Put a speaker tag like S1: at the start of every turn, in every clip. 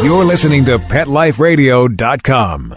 S1: You're listening to PetLifeRadio.com.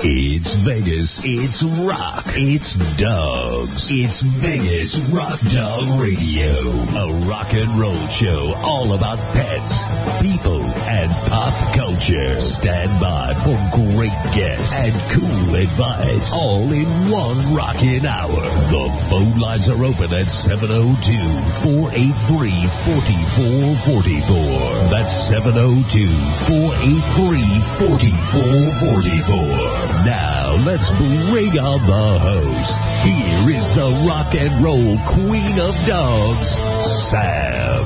S2: It's Vegas. It's rock. It's dogs. It's Vegas Rock Dog Radio. A rock and roll show all about pets, people, and pop culture. Stand by for great guests and cool advice. All in one rockin' hour. The phone lines are open at 702-483-4444. That's 702-483-4444. Now, let's bring on the host. Here is the rock and roll queen of dogs, Sam.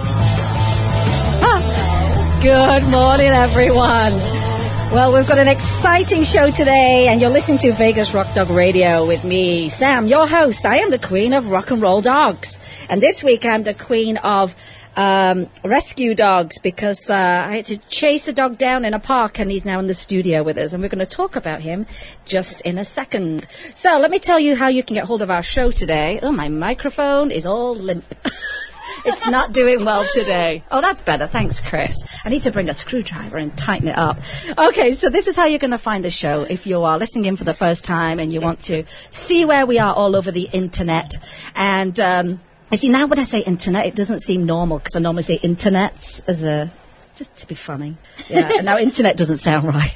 S3: Good morning, everyone. Well, we've got an exciting show today, and you're listening to Vegas Rock Dog Radio with me, Sam, your host. I am the queen of rock and roll dogs. And this week, I'm the queen of rescue dogs, because I had to chase a dog down in a park, and he's now in the studio with us, and we're going to talk about him just in a second. So let me tell you how you can get hold of our show today. Oh, my microphone is all limp. It's not doing well today. Oh, that's better. Thanks, Chris. I need to bring a screwdriver and tighten it up. Okay, so this is how you're going to find the show if you are listening in for the first time and you want to see where we are all over the internet. And you see, now when I say internet, it doesn't seem normal, because I normally say internets as a... just to be funny. Yeah, and now internet doesn't sound right.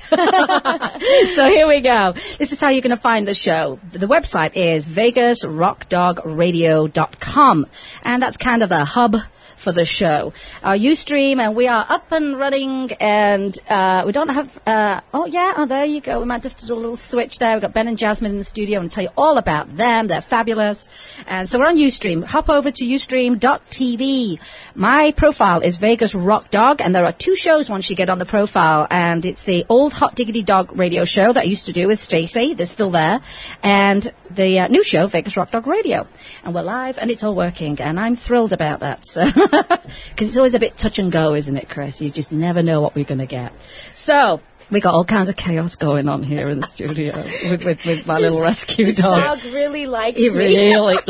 S3: So here we go. This is how you're going to find the show. The website is vegasrockdogradio.com, and that's kind of the hub for the show. Our Ustream, and we are up and running, and we don't have... there you go. We might have to do a little switch there. We've got Ben and Jasmine in the studio and tell you all about them. They're fabulous. And so we're on Ustream. Hop over to ustream.tv. My profile is Vegas Rock Dog, and there are two shows once you get on the profile, and it's the old Hot Diggity Dog radio show that I used to do with Stacey. They're still there. And the new show, Vegas Rock Dog Radio. And we're live, and it's all working, and I'm thrilled about that. So, because it's always a bit touch and go, isn't it, Chris? You just never know what we're going to get. So we got all kinds of chaos going on here in the studio with my little rescue dog.
S4: Dog really likes
S3: he
S4: me.
S3: Really, you know what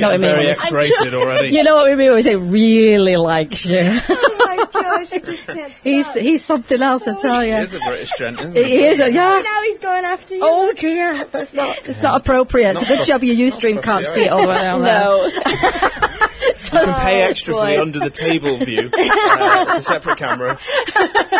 S3: I mean?
S5: Very X-rated already.
S3: You know what we mean when we say really likes you.
S4: Oh my gosh, I just can't stop.
S3: He's something else, I tell you.
S5: He is a British gent, isn't
S3: He
S5: he?
S3: is, yeah.
S4: Now he's going after you.
S3: Oh dear, it's not appropriate. It's a good job your Ustream can't see it all the way down there.
S4: No.
S5: You can pay extra for the under-the-table view. It's a separate camera.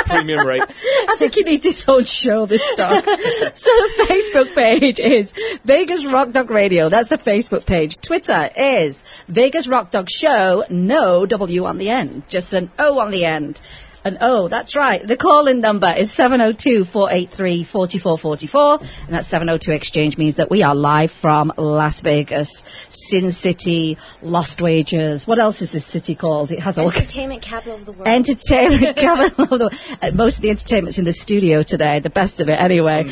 S5: Premium rates.
S3: I think you need his own show, this dog. So the Facebook page is Vegas Rock Dog Radio. That's the Facebook page. Twitter is Vegas Rock Dog Show. No W on the end. Just an O on the end. And that's right. The call-in number is 702-483-4444, and that 702 exchange means that we are live from Las Vegas, Sin City, Lost Wages. What else is this city called? It has all
S4: Entertainment capital of the world.
S3: Entertainment capital of the world. Most of the entertainment's in the studio today. The best of it, anyway.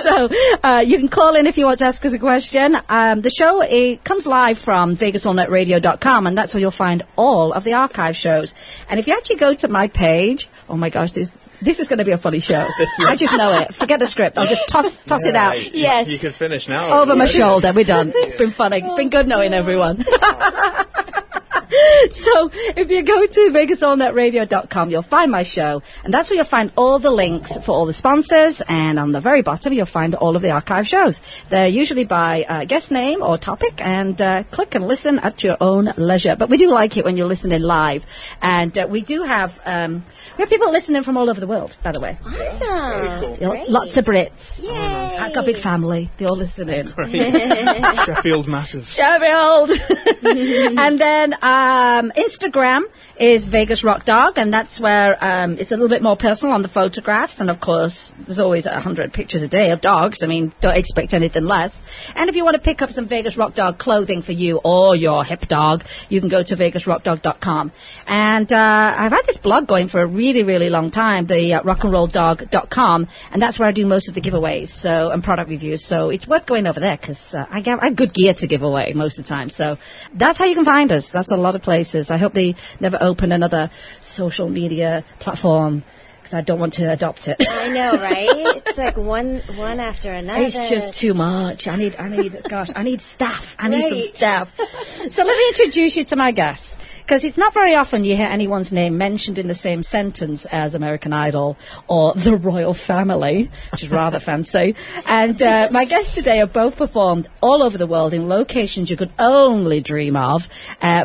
S3: So you can call in if you want to ask us a question. The show comes live from vegasallnetradio.com, and that's where you'll find all of the archive shows. And if you actually go to my page, oh my gosh, this is going to be a funny show. I just know it. Forget the script. I'll just toss it out.
S4: Yes.
S5: You can finish now.
S3: Over my shoulder. We're done. It's been funny. It's been good knowing everyone. So if you go to vegasallnetradio.com, you'll find my show, and that's where you'll find all the links for all the sponsors, and on the very bottom you'll find all of the archive shows. They're usually by guest name or topic, and click and listen at your own leisure. But we do like it when you're listening live, and we do have people listening from all over the world, by the way.
S4: Awesome.
S3: Cool. Lots of Brits.
S4: Yay.
S3: I've got a big family. They all listen in.
S5: Sheffield massive.
S3: Sheffield. And then Instagram is Vegas Rock Dog, and that's where it's a little bit more personal on the photographs. And of course, there's always 100 pictures a day of dogs. I mean, don't expect anything less. And if you want to pick up some Vegas Rock Dog clothing for you or your hip dog, you can go to vegasrockdog.com. And I've had this blog going for a really, really long time, the rockandrolldog.com, and that's where I do most of the giveaways and product reviews. So it's worth going over there, because I have good gear to give away most of the time. So that's how you can find us. That's a lot of places. I hope they never open another social media platform, because I don't want to adopt it.
S4: I know, right? It's like one after another.
S3: It's just too much. I need staff. I need some staff. So let me introduce you to my guest. Because it's not very often you hear anyone's name mentioned in the same sentence as American Idol or the royal family, which is rather fancy. And my guests today have both performed all over the world in locations you could only dream of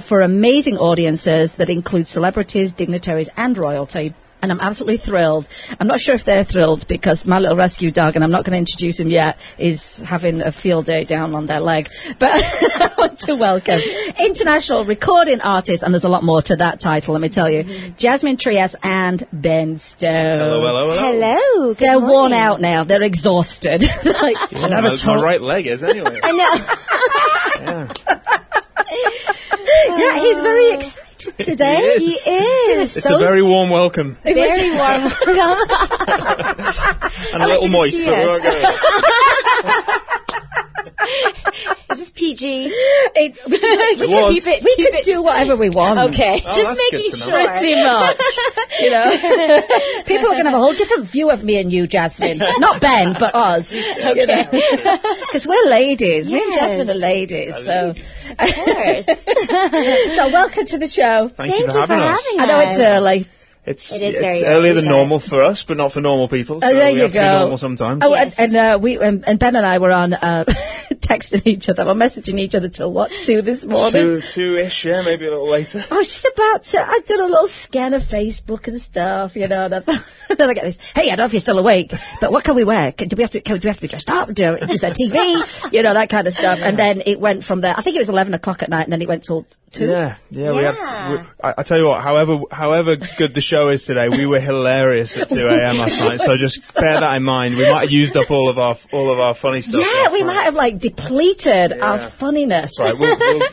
S3: for amazing audiences that include celebrities, dignitaries and royalty. And I'm absolutely thrilled. I'm not sure if they're thrilled because my little rescue dog, and I'm not going to introduce him yet, is having a field day down on their leg. But I want to welcome international recording artist, and there's a lot more to that title, let me tell you, Jasmine Trias and Ben Stone.
S5: Hello.
S4: Hello.
S3: They're
S4: good
S3: worn
S4: morning.
S3: out now. They're exhausted. Like,
S5: Yeah, my right leg is anyway.
S4: I know.
S3: yeah, he's very excited today.
S5: He is. It's
S3: so
S5: a very warm welcome.
S4: Very warm.
S5: And a little moist, but we won't go there.
S4: Is this PG?
S5: It was.
S3: We can do whatever we want.
S4: Okay.
S5: Oh,
S4: Just
S5: that's good
S4: making
S5: to know.
S4: sure.
S3: Pretty much, you know. People are going to have a whole different view of me and you, Jasmine. Not Ben, but us.
S4: Okay.
S3: Because we're ladies. Me and
S4: Yes.
S3: Jasmine are ladies. So,
S4: Of course.
S3: so welcome to the show.
S5: Thank you for having us.
S3: I know it's early.
S4: It is
S5: It's
S4: very
S5: earlier
S4: early,
S5: than
S4: but-
S5: normal for us, but not for normal people. So
S3: Oh, there
S5: we
S3: you
S5: have to be
S3: go.
S5: normal sometimes.
S3: Oh,
S4: Yes.
S3: and we and Ben and I were on texting each other, or messaging each other till what, 2 this morning.
S5: Two-ish, yeah, maybe a little later.
S3: I was just about to, I did a little scan of Facebook and stuff, you know, and then I get this, hey, I don't know if you're still awake, but what can we wear? Do we have to be dressed up? Is there TV? You know, that kind of stuff. And then it went from there, I think it was 11 o'clock at night, and then it went till 2.
S5: Yeah, we had.
S4: Yeah.
S5: I tell you what, however good the show is today, we were hilarious at 2 a.m. last night. So just bear that in mind. We might have used up all of our funny stuff.
S3: Yeah,
S5: last
S3: we
S5: night.
S3: might have like depleted our funniness.
S5: Right,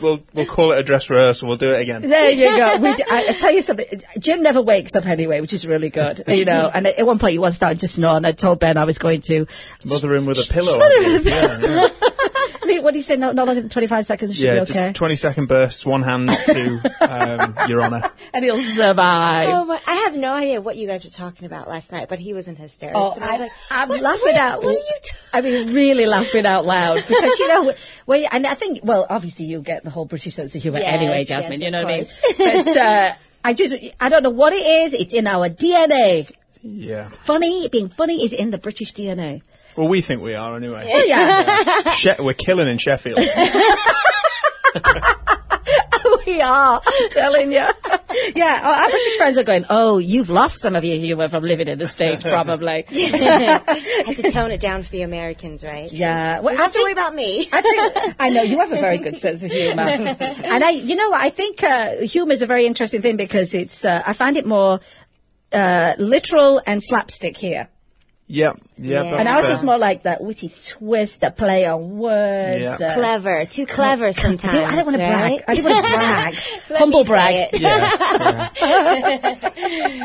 S5: we'll call it a dress rehearsal. We'll do it again.
S3: There you go. I tell you something. Jim never wakes up anyway, which is really good. You know, and at one point he was starting to snore, and I told Ben I was going to
S5: Smother him with a pillow.
S3: Smother him with a
S5: Yeah.
S3: I mean, what do you say? No longer than 25 seconds should be okay.
S5: Just 20-second bursts, one hand, not two, Your Honour.
S3: And he'll survive.
S4: Oh my, I have no idea what you guys were talking about last night, but he was in hysterics.
S3: Oh,
S4: and I was like,
S3: I'm laughing out.
S4: what are you
S3: I mean, really laughing out loud because you know, and I think, well, obviously you get the whole British sense of humour
S4: Yes,
S3: anyway,
S4: yes,
S3: Jasmine. You
S4: of
S3: know what I mean?
S4: course.
S3: But I don't know what it is. It's in our DNA.
S5: Yeah.
S3: Being funny is in the British DNA.
S5: Well, we think we are anyway.
S3: Oh yeah,
S5: We're killing in Sheffield.
S3: we are. I'm telling you. Yeah, our British friends are going, oh, you've lost some of your humour from living in the States, probably.
S4: I had to tone it down for the Americans, right?
S3: Yeah. Well,
S4: You don't have to worry about me.
S3: I know you have a very good sense of humour, and you know what? I think humour is a very interesting thing because it's. I find it more literal and slapstick here,
S5: Yeah.
S4: Yeah.
S3: and ours is more like that witty twist, that play on words.
S5: Yeah.
S4: Clever. Too clever sometimes.
S3: I don't want to
S4: right?
S3: brag. I don't want to brag.
S4: Let
S3: Humble
S4: me say
S3: brag.
S4: it.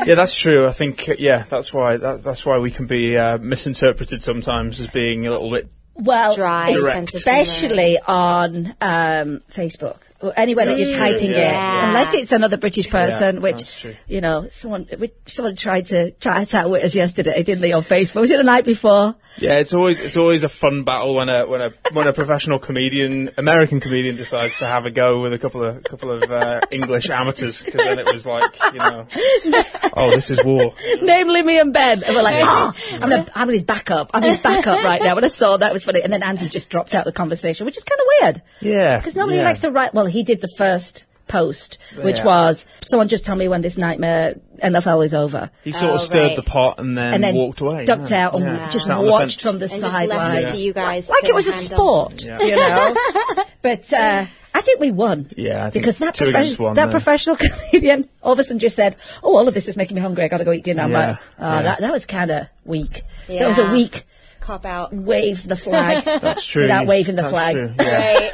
S5: Yeah, that's true. I think that's why we can be misinterpreted sometimes as being a little bit.
S3: Well,
S4: Dry
S5: Direct.
S4: sense of humor.
S3: especially on Facebook. Or anywhere that you're
S5: That's
S3: typing
S5: true,
S3: it,
S4: yeah.
S3: unless it's another British person, which
S5: that's true.
S3: you know, someone tried to chat out with us yesterday, didn't they, on Facebook? Was it the night before?
S5: Yeah, it's always a fun battle when a professional American comedian decides to have a go with a couple of English amateurs, because then it was like, you know, oh, this is war.
S3: Namely me and Ben, and we're like, I'm his backup. I'm his backup right now. When I saw that, it was funny, and then Andy just dropped out of the conversation, which is kind of weird.
S5: Yeah,
S3: Because nobody
S5: yeah.
S3: likes to write. Well, he did the first post, which
S5: Yeah.
S3: was, someone just tell me when this nightmare NFL is over.
S5: He sort of
S4: Oh,
S5: stirred
S4: right.
S5: the pot and
S3: And then
S5: walked away.
S3: ducked
S5: yeah.
S3: out and
S5: Yeah.
S3: just
S5: Sat on the
S3: watched
S5: fence.
S3: from the
S4: And just left
S3: sidelines.
S4: it to you guys.
S3: Like
S4: to
S3: it was a
S4: handle.
S3: sport,
S5: Yeah.
S3: you know. But I think we won.
S5: Yeah, I think
S3: because that,
S5: 2 against 1
S3: that
S5: there.
S3: professional comedian all of a sudden just said, "Oh, all of this is making me hungry. I got to go eat dinner." I'm
S5: Yeah,
S3: like,
S5: yeah.
S3: that was kind of weak. That was a
S4: Yeah.
S3: weak
S4: Cop out.
S3: wave the flag.
S5: That's true.
S3: Without waving the
S5: That's
S3: flag.
S5: true, Yeah.
S4: Right.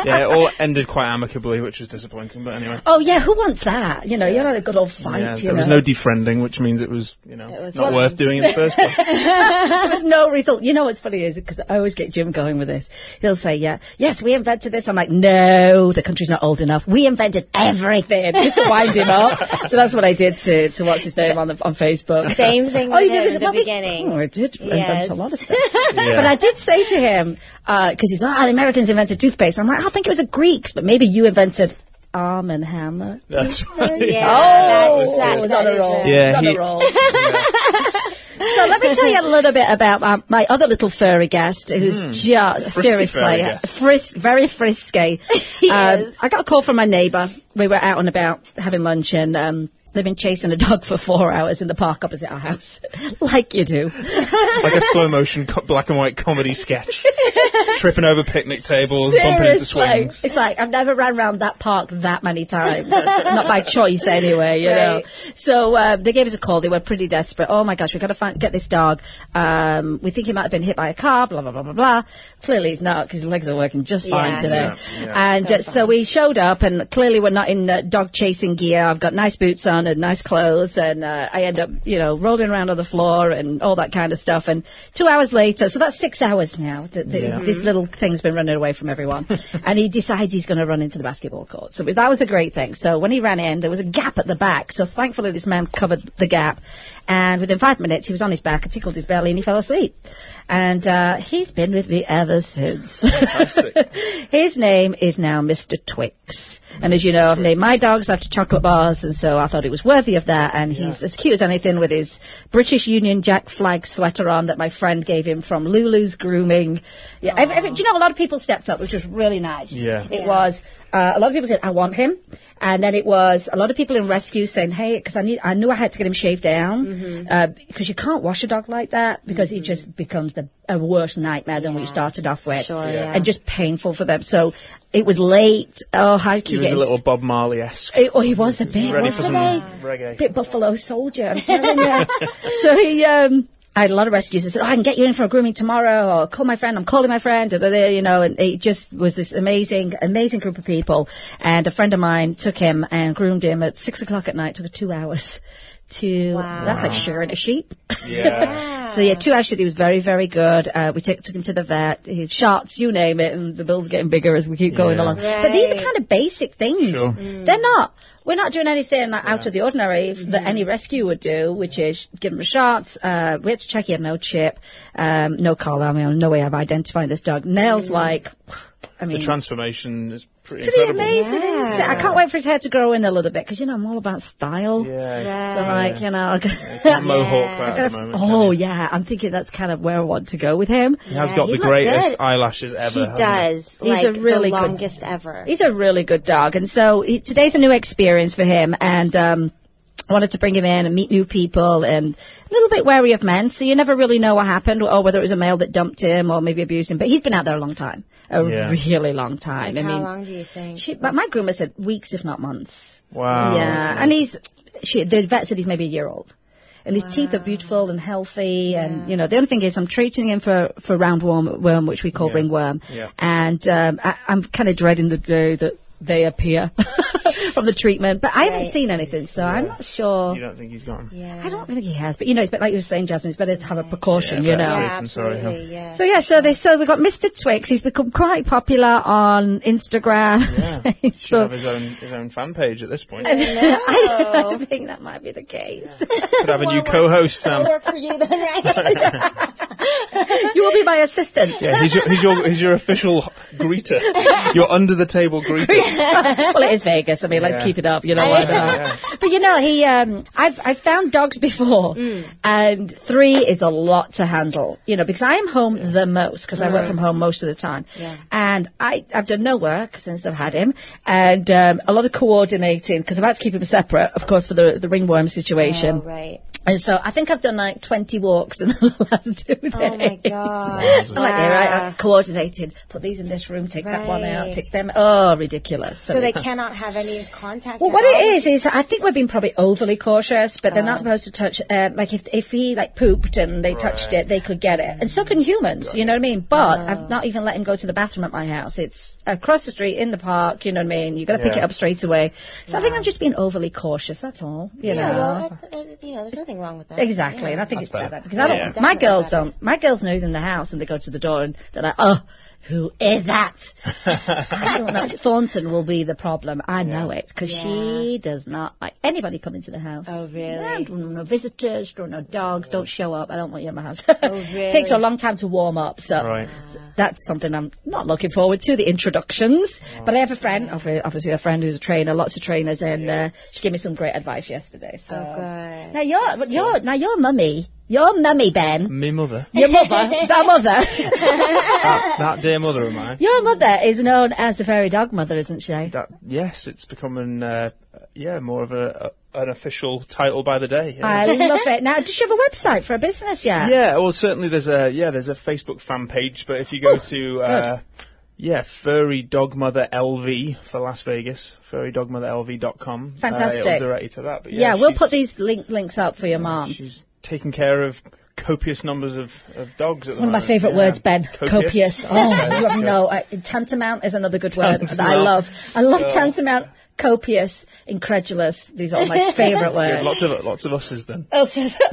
S5: Yeah, it all ended quite amicably, which was disappointing. But anyway,
S3: Oh yeah, who wants that? You know, you're not a good old fight.
S5: yeah,
S3: you
S5: there was
S3: know.
S5: no defriending, which means it was
S4: was
S5: not
S4: fun.
S5: worth doing in the first place.
S3: There was no result. You know what's funny is, because I always get Jim going with this. He'll say, yes, we invented this. I'm like, no, the country's not old enough. We invented everything, just to wind him up. So that's what I did to what's his name on Facebook.
S4: Same thing
S3: Oh,
S4: with
S3: you
S4: him
S3: did
S4: in the beginning.
S3: Oh, I did
S4: Yes.
S3: invent a lot of stuff.
S5: Yeah.
S3: But I did say to him, because he's like, the Americans invented toothpaste. I'm like, I think it was the Greeks, but maybe you invented Arm and Hammer.
S5: That's right.
S4: Yeah,
S3: It was on a roll.
S5: Yeah,
S3: It was on a roll. So let me tell you a little bit about my other little furry guest, who's just
S5: furry
S3: seriously
S5: guest.
S3: very frisky.
S4: is.
S3: I got a call from my neighbour. We were out and about having lunch, and they've been chasing a dog for 4 hours in the park opposite our house, like you do.
S5: Like a slow motion black and white comedy sketch. Tripping over picnic tables, bumping into
S3: Seriously.
S5: swings.
S3: It's like I've never ran around that park that many times. Not by choice anyway, you know. So they gave us a call. They were pretty desperate. Oh my gosh, we've got to get this dog. We think he might have been hit by a car, blah, blah, blah, blah, blah. Clearly he's not, because his legs are working just fine today. And so we showed up, and clearly we're not in dog chasing gear. I've got nice boots on and nice clothes, and I end up, rolling around on the floor and all that kind of stuff. And 2 hours later, so that's 6 hours now, this little thing's been running away from everyone. And he decides he's going to run into the basketball court. So that was a great thing. So when he ran in, there was a gap at the back. So thankfully this man covered the gap. And within 5 minutes, he was on his back and tickled his belly, and he fell asleep. And he's been with me ever since.
S5: Fantastic.
S3: His name is now Mr. Twix. And as you know, I've named my dogs after chocolate bars, and so I thought it was worthy of that. And he's as cute as anything, with his British Union Jack flag sweater on that my friend gave him from Lulu's Grooming. Yeah, do you know, a lot of people stepped up, which was really nice.
S5: Yeah.
S3: It was, a lot of people said, I want him. And then it was a lot of people in rescue saying, hey, because I knew I had to get him shaved down, because you can't wash a dog like that, because he just becomes a worse nightmare than what you started off with.
S4: Sure,
S3: and just painful for them. So it was late. Oh, how can
S5: He
S3: you
S5: was
S3: get
S5: a little Bob Marley-esque.
S3: he was a bit,
S5: Ready for
S3: wasn't
S5: some
S3: he?
S5: reggae.
S3: Bit Buffalo Soldier, I'm telling you. So he, I had a lot of rescues. I said, I can get you in for a grooming tomorrow, or call my friend, I'm calling my friend, and it just was this amazing group of people. And a friend of mine took him and groomed him at 6 o'clock at night. Took her 2 hours. That's like shearing a sheep.
S5: Yeah.
S3: So 2 hours. He was very, very good. We took him to the vet. He had shots, you name it, and the bill's getting bigger as we keep going along.
S4: Right.
S3: But these are kind of basic things.
S5: Sure.
S3: We're not doing anything like out of the ordinary that any rescue would do, which is give him a shot. We had to check he had no chip, no collar. I mean, no way of identifying this dog. Nails
S5: The transformation is pretty
S3: pretty
S5: incredible.
S3: amazing, isn't it? I can't wait for his hair to grow in a little bit, because, I'm all about style.
S5: Yeah.
S3: So,
S5: Mohawk at the moment.
S3: I'm thinking that's kind of where I want to go with him.
S5: He has
S4: Yeah,
S5: got
S4: he
S5: the
S4: looked
S5: greatest
S4: good.
S5: eyelashes ever.
S4: He
S5: hasn't
S4: does.
S3: He's a really
S4: the
S3: good-
S4: longest ever.
S3: He's a really good dog. And so today's a new experience for him. And I wanted to bring him in and meet new people, and a little bit wary of men. So you never really know what happened, or whether it was a male that dumped him or maybe abused him. But he's been out there a long time. A really long time.
S4: How long do you think?
S3: But my groomer said weeks, if not months.
S5: Wow.
S3: Yeah. And the vet said he's maybe a year old. And his teeth are beautiful and healthy. And, the only thing is I'm treating him for roundworm, which we call ringworm.
S5: Yeah.
S3: And I'm kind of dreading the day that they appear from the treatment. But I haven't seen anything, so I'm not sure.
S5: You don't think he's gone?
S3: I don't think he has. But, it's better, like you were saying, Jasmine, it's better to have a precaution,
S5: Yeah,
S3: you know.
S5: better
S4: Yeah,
S5: safe than sorry, huh?
S4: absolutely, yeah.
S3: So we've got Mr. Twix. He's become quite popular on Instagram.
S5: Yeah. He should
S3: Facebook.
S5: have his own fan page at this point.
S3: I think that might be the case.
S5: Could have a new co-host, Sam.
S4: Work for you then, right?
S3: You will be my assistant.
S5: Yeah, he's your official greeter. Your under the table greeter.
S3: Well, it is Vegas. I mean, let's keep it up. Why not? But he, I've found dogs before, and 3 is a lot to handle. Because I am home the most, because I work from home most of the time, and I've done no work since I've had him, and a lot of coordinating, because I've had to keep him separate, of course, for the ringworm situation.
S4: Oh, right.
S3: And so I think I've done like 20 walks in the last 2 days.
S4: Oh my God.
S3: I'm like, right, coordinated. Put these in this room, take that one out,
S4: Right.
S3: take them. Oh, ridiculous.
S4: So they cannot have any contact.
S3: Well,
S4: at
S3: what
S4: all?
S3: it is I think we're being probably overly cautious, but they're not supposed to touch, like if he like pooped and they touched it, they could get it. And so can humans, you know what I mean? But I've not even let him go to the bathroom at my house. It's across the street in the park, you know what I mean? You've got to pick it up straight away. So I think I'm just being overly cautious, that's all, you know.
S4: Yeah, well, there's nothing wrong with that.
S3: Exactly,
S4: Yeah.
S3: and I think
S5: That's
S3: it's better
S5: better.
S3: because I don't.
S4: Yeah.
S3: My girls
S4: Definitely
S3: don't. My girls knows in the house, and they go to the door, and they're like, "Oh, who is that?" I don't know. Thornton will be the problem. I know it because she does not like anybody coming to the house.
S4: Oh, really?
S3: Yeah, no visitors, no dogs. Don't show up. I don't want you in my house.
S4: Oh, really?
S3: Takes her a long time to warm up, so
S5: Right.
S3: that's something I'm not looking forward to. The introductions, but I have a friend, obviously a friend who's a trainer, lots of trainers, and she gave me some great advice yesterday. So
S4: Oh, good.
S3: now your mummy, Ben.
S5: Me mother.
S3: Your mother, that mother.
S5: That dear mother of mine.
S3: Your mother is known as the fairy dog mother, isn't she?
S5: Yes, it's becoming more of an official title by the day. Yeah.
S3: I love it. Now, does she have a website for a business yet?
S5: Yeah, well, certainly there's a Facebook fan page, but if you go to Furry Dog Mother LV for Las Vegas, furrydogmotherlv.com.
S3: Fantastic.
S5: It'll direct you to that. But
S3: Yeah, we'll
S5: she's-
S3: put these links up for your mom.
S5: She's taking care of copious numbers of dogs at the
S3: One of my
S5: moment.
S3: favourite
S5: Yeah.
S3: words, Ben. Copious. Oh,
S5: Okay,
S3: you
S5: that's
S3: have
S5: good.
S3: no. Tantamount is another good word that I
S5: Tantamount.
S3: love. I love tantamount, copious, incredulous. These are all my favourite
S5: Yeah,
S3: words.
S5: lots of us's then.
S3: Oh,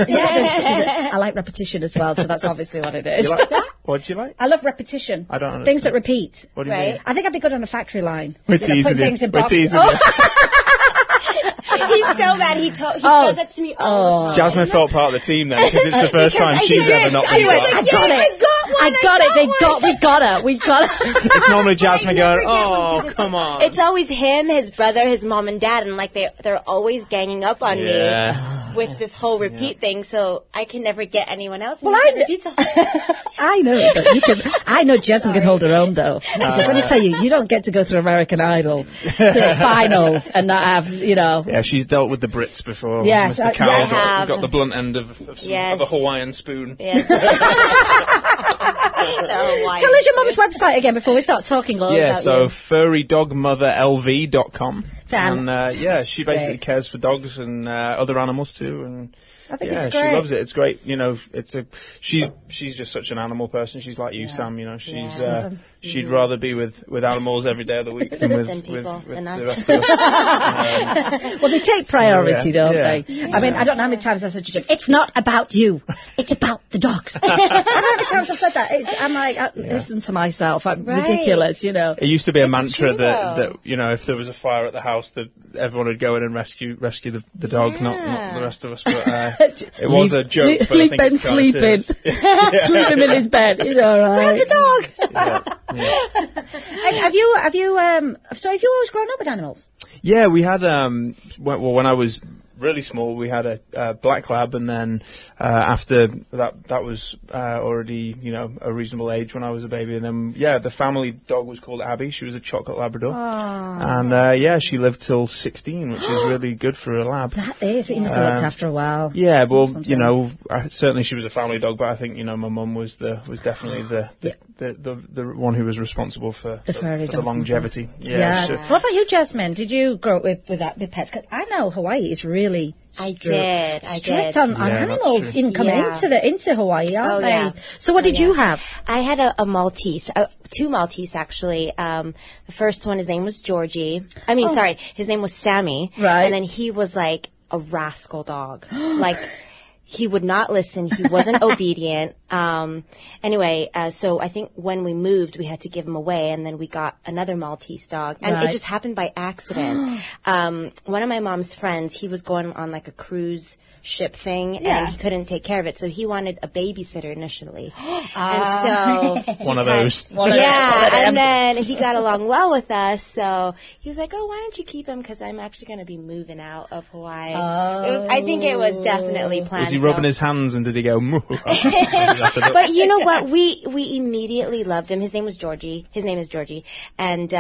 S3: yeah, I like repetition as well, so that's obviously what it is.
S5: You like that? What do you like?
S3: I love repetition.
S5: I don't
S3: Things
S5: understand.
S3: that repeat.
S5: What do you
S4: Right.
S5: mean?
S3: I think I'd be good on a factory line.
S5: We're
S3: You know,
S5: teasing
S3: putting
S5: you.
S3: things in
S5: We're
S3: boxes.
S5: teasing
S3: Oh.
S5: you.
S4: He's so mad. He does that to me all the time.
S5: Jasmine felt part of the team then because it's the first time
S4: Because
S5: she's
S4: she
S5: ever
S4: did.
S5: not
S3: She
S5: been
S3: went,
S5: part.
S3: I got it. I got it. We got her. We got her.
S5: It's normally Jasmine
S4: never
S5: going,
S4: get
S5: "Oh,
S4: one.
S5: come on."
S4: It's always him, his brother, his mom and dad, and like they're always ganging up on
S5: Yeah.
S4: me with this whole repeat thing. So I can never get anyone else.
S3: Well,
S4: And
S3: I
S4: he repeats all the time.
S3: I know, but you can. I know Jasmine can hold her own though. Because let me tell you don't get to go through American Idol to the finals and not have,
S5: Yeah, she's dealt with the Brits before.
S3: Yes,
S5: Mr.
S3: I
S5: Carroll
S4: have.
S5: got the blunt end of
S4: Yes.
S5: a Hawaiian spoon.
S4: Yes.
S3: Tell us your mum's website again before we start talking all
S5: Yeah,
S3: about
S5: so
S3: you.
S5: furrydogmotherlv.com. And she basically
S3: Fantastic.
S5: cares for dogs and other animals too. And
S3: I think
S5: yeah,
S3: it's
S5: she
S3: great.
S5: loves it. It's great. You know, she's just such an animal person. She's like you, Sam. You know, she'd rather be with animals every day of the week than with
S4: people,
S5: with
S4: than
S5: the
S4: us.
S5: rest of us.
S3: Well, they take priority, don't
S5: Yeah.
S3: they? I mean, I don't know how many times I said to Jim, it's not about you. It's about the dogs. I don't know how many times I've said that. I'm like, listen to myself. I'm ridiculous, you know.
S5: It used to be a mantra
S4: true,
S5: that you know, if there was a fire at the house, that everyone would go in and rescue the dog, not the rest of us. But it was a joke. But I
S3: Leave
S5: think
S3: Ben
S5: it's kinda
S3: sleeping.
S5: serious.
S3: Sleep him in his bed. He's all right.
S4: the dog.
S3: And have you always grown up with animals?
S5: Yeah, we had when I was really small, we had a black lab, and then after that was already, you know, a reasonable age when I was a baby, and then the family dog was called Abby. She was a chocolate Labrador, and she lived till 16, which is really good for a lab.
S3: That is, but you must have looked after a while.
S5: Yeah, well,
S3: Something.
S5: you know, certainly she was a family dog, but I think, you know, my mum was definitely the one who was responsible for
S3: furry
S5: the
S3: dog.
S5: longevity.
S3: Yeah.
S5: Sure.
S3: What about you, Jasmine? Did you grow up with pets? 'Cause I know Hawaii is really
S4: I did.
S3: strict on
S5: Yeah, that's
S3: animals
S5: true.
S3: in coming
S4: Yeah.
S3: into Hawaii, aren't
S4: Oh,
S3: they?
S4: yeah.
S3: So what did you have?
S4: I had a Maltese, two Maltese actually. The first one, his name was Georgie. His name was Sammy.
S3: Right.
S4: And then he was like a rascal dog. Like, he would not listen. He wasn't obedient. Anyway, so I think when we moved, we had to give him away, and then we got another Maltese dog. And
S3: Right.
S4: it just happened by accident. One of my mom's friends, he was going on like a cruise ship thing, and he couldn't take care of it, so he wanted a babysitter initially. And so
S5: One of those.
S4: and then he got along well with us, so he was like, "Oh, why don't you keep him? Because I'm actually going to be moving out of Hawaii." I think it was definitely planned.
S5: Was he rubbing his hands and did he go? "Moo"?
S4: But you know what? We immediately loved him. His name was Georgie. His name is Georgie, and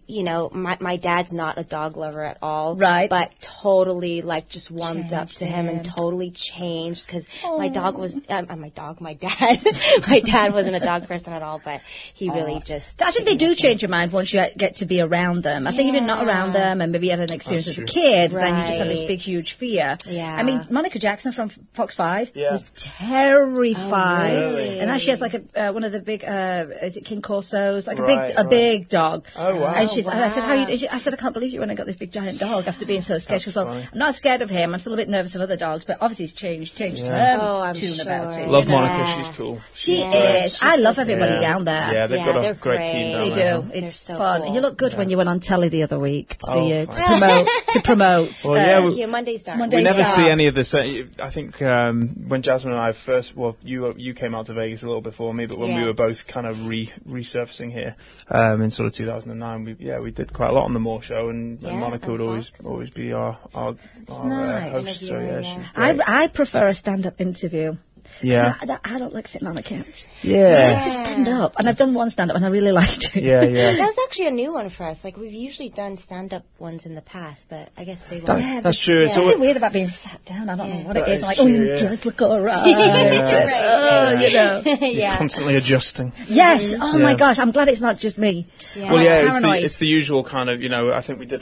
S4: you know, my dad's not a dog lover at all,
S3: Right.
S4: But totally like just warmed up to him and totally changed because my dad, my dad wasn't a dog person at all, but he really just.
S3: I think they do change your mind once you get to be around them. I think if you're not around them and maybe you had an experience as a kid, then you just have this
S4: Right.
S3: big, huge fear.
S4: Yeah.
S3: I mean, Monica Jackson from Fox 5
S5: Yeah.
S3: was terrified 5.
S5: Really?
S3: And now she has like a one of the big, is it King Corsos? Like
S5: Right,
S3: a big dog.
S5: Oh, wow.
S3: And I said, how you? I said, I can't believe you went and got this big giant dog after being so scared. She goes, well,
S5: funny.
S3: I'm not scared of him. I'm still a bit nervous of other dogs, but obviously he's changed
S4: I'm
S3: tune
S4: sure.
S3: about it.
S5: Love
S3: you know?
S5: Monica, she's cool.
S3: She
S4: Yeah,
S3: is.
S4: she's
S3: I love
S4: so
S3: everybody
S4: sweet.
S3: down there.
S5: Yeah, they've
S4: Yeah,
S5: got a
S4: they're
S5: great team
S4: great.
S5: down
S3: They
S5: there.
S3: do.
S4: They're
S3: It's
S4: so
S3: fun.
S4: cool.
S3: And you look good when you went on telly the other week to
S5: Oh,
S3: do you,
S5: fine.
S3: to promote.
S5: Well, yeah,
S4: Thank you. Monday's dark.
S3: Monday's
S5: We never
S3: dark.
S5: see any of this. I think when Jasmine and I first, you came out to Vegas a little before me, but when we
S4: Yeah.
S5: were both kind of resurfacing here in sort of 2009, we did quite a lot on the Moore Show, and
S4: Yeah,
S5: Monica would
S4: on
S5: always
S4: Fox.
S5: be our
S3: nice.
S5: host. So
S4: Interviewer,
S5: she's
S3: I,
S5: great.
S3: I prefer a stand-up interview.
S5: Yeah.
S3: I don't like sitting on the couch. I
S5: Yeah.
S3: like to stand up, and I've done one stand-up, and I really liked it.
S5: Yeah, yeah.
S4: That was actually a new one for us. Like, we've usually done stand-up ones in the past, but I guess they
S5: That-
S4: weren't.
S5: that's true. It's
S3: Something
S5: always,
S3: weird about being sat down. I don't know what it
S5: That
S3: is.
S5: is
S3: I'm like,
S5: true,
S3: oh, you
S5: yeah.
S3: just look all right.
S5: Yeah.
S3: You know.
S4: Yeah.
S5: constantly adjusting.
S3: Yes. Oh my
S5: Yeah.
S3: gosh. I'm glad it's not just me.
S4: Yeah.
S5: Well, yeah,
S3: Paranoid.
S5: it's the usual kind of, I think we did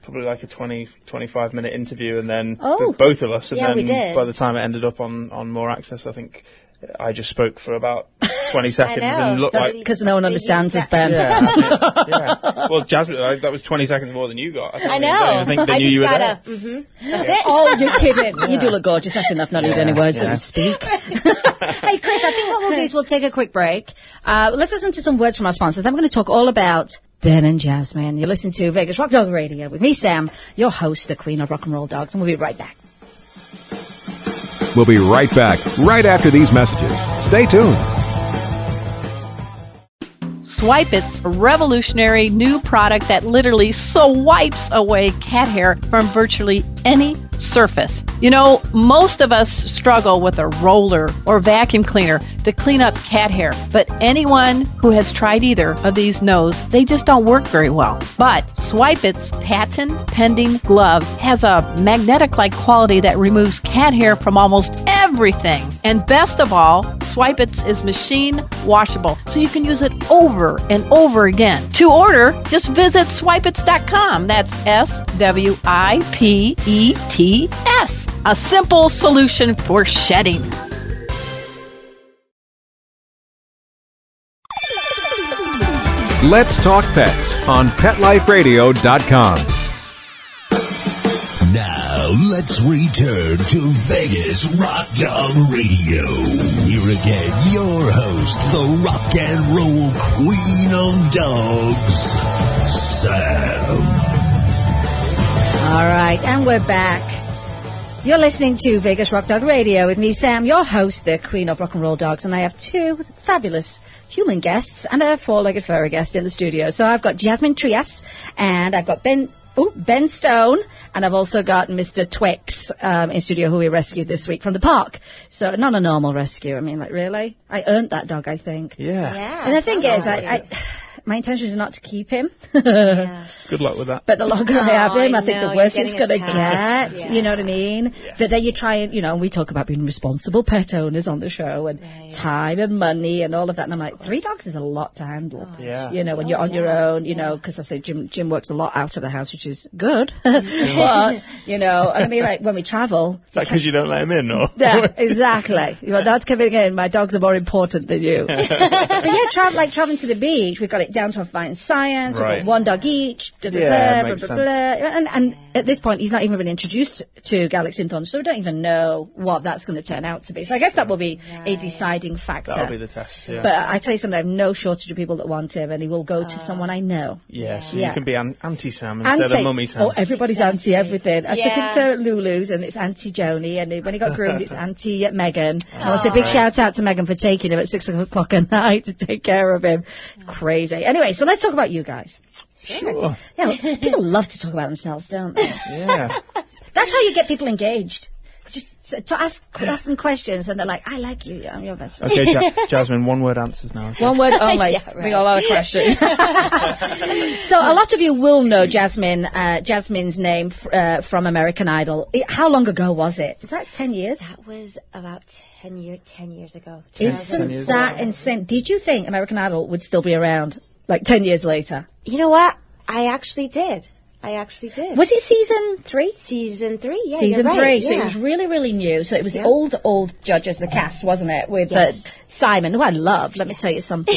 S5: probably like a 20, 25 minute interview, and then
S3: Oh.
S5: both of us, and
S4: Yeah,
S5: then
S4: we did.
S5: by the time it ended up on More Access, I think I just spoke for about 20 seconds
S4: know.
S5: and looked
S3: That's
S5: like...
S3: because no one understands us, Ben.
S5: Yeah. Well, Jasmine, that was 20 seconds more than you got.
S4: I know.
S5: don't even think they knew
S4: just
S5: you were
S4: gotta.
S5: there.
S4: That's it.
S3: Oh, you're kidding. You do look gorgeous. That's enough. Not need any words
S5: yeah.
S3: to speak. Hey, Chris, I think what we'll do is we'll take a quick break. Let's listen to some words from our sponsors. Then we're going to talk all about Ben and Jasmine. You're listening to Vegas Rock Dog Radio with me, Sam, your host, the Queen of Rock and Roll Dogs, and we'll be right back.
S1: We'll be right back, right after these messages. Stay tuned.
S6: Swipe It's a revolutionary new product that literally swipes away cat hair from virtually any surface. You know, most of us struggle with a roller or vacuum cleaner to clean up cat hair, but anyone who has tried either of these knows they just don't work very well. But Swipe It's patent-pending glove has a magnetic-like quality that removes cat hair from almost everything. And best of all, Swipe It's is machine washable, so you can use it over and over again. To order, just visit swipeits.com. That's SWIPETS. A simple solution for shedding.
S1: Let's Talk Pets on PetLifeRadio.com.
S2: Now, let's return to Vegas Rock Dog Radio. Here again, your host, the rock and roll queen of dogs, Sam.
S3: All right, and we're back. You're listening to Vegas Rock Dog Radio with me, Sam, your host, the Queen of Rock and Roll Dogs, and I have two fabulous human guests and a four-legged furry guest in the studio. So I've got Jasmine Trias, and I've got Ben Stone, and I've also got Mr. Twix in studio, who we rescued this week from the park. So not a normal rescue. I mean, like, really? I earned that dog, I think.
S5: Yeah.
S4: Yeah.
S3: And the thing is,
S4: I
S3: my intention is not to keep him.
S4: yeah.
S5: Good luck with that.
S3: But the longer I have him, I think
S4: know,
S3: the worse
S4: you're
S3: it's going to
S4: getting
S3: get.
S4: attached.
S3: You know what I mean?
S5: Yeah.
S3: But then you try and, and we talk about being responsible pet owners on the show and time and money and all of that. And I'm like, 3 dogs is a lot to handle.
S5: Yeah.
S3: When you're on your own, because I say Jim works a lot out of the house, which is good. But, and I mean, like, when we travel.
S5: Is that because you don't let him in, or?
S3: Yeah, exactly. You're not coming in. My dogs are more important than you. But yeah, traveling to the beach, we've got it down to a fine science. We've
S5: Right.
S3: got 1 dog each. Blah, blah,
S5: Yeah,
S3: blah,
S5: makes
S3: blah, blah, blah. And at this point, he's not even been introduced to Galaxy Dawn, so we don't even know what that's going to turn out to be. So I guess that will be a deciding factor.
S5: That'll be the test, yeah.
S3: But I tell you something, I have no shortage of people that want him, and he will go to someone I know.
S5: Yeah, so
S3: Yeah.
S5: you can be Auntie-Sam instead of Mummy-Sam.
S3: Oh, everybody's Auntie everything. I took him
S4: Yeah.
S3: to Lulu's, and it's Auntie Joni, and when he got groomed, it's Auntie Megan. And I want to say big shout out to Megan for taking him at 6 o'clock at night to take care of him. Crazy. Anyway, so let's talk about you guys.
S5: Sure.
S3: Yeah, well, people love to talk about themselves, don't they?
S5: Yeah.
S3: That's how you get people engaged. Just to ask them questions, and they're like, "I like you. I'm your best friend."
S5: Okay, Jasmine, 1-word answers now. Okay?
S3: One word only.
S4: Yeah, right.
S3: We got a lot of questions. So a lot of you will know Jasmine's name from American Idol. How long ago was it? Was that 10 years?
S4: That was about 10 years ago.
S5: 10
S3: Isn't
S5: years
S3: that
S5: ago.
S3: insane? Did you think American Idol would still be around like 10 years later?
S4: You know what? I actually did. I actually did.
S3: Was it season 3?
S4: Season 3, yeah.
S3: Season
S4: you're
S3: 3,
S4: right.
S3: so
S4: yeah.
S3: it was really, really new. So it was the old judges, the cast, wasn't it? With
S4: Yes.
S3: Simon, who I love. Let me tell you something.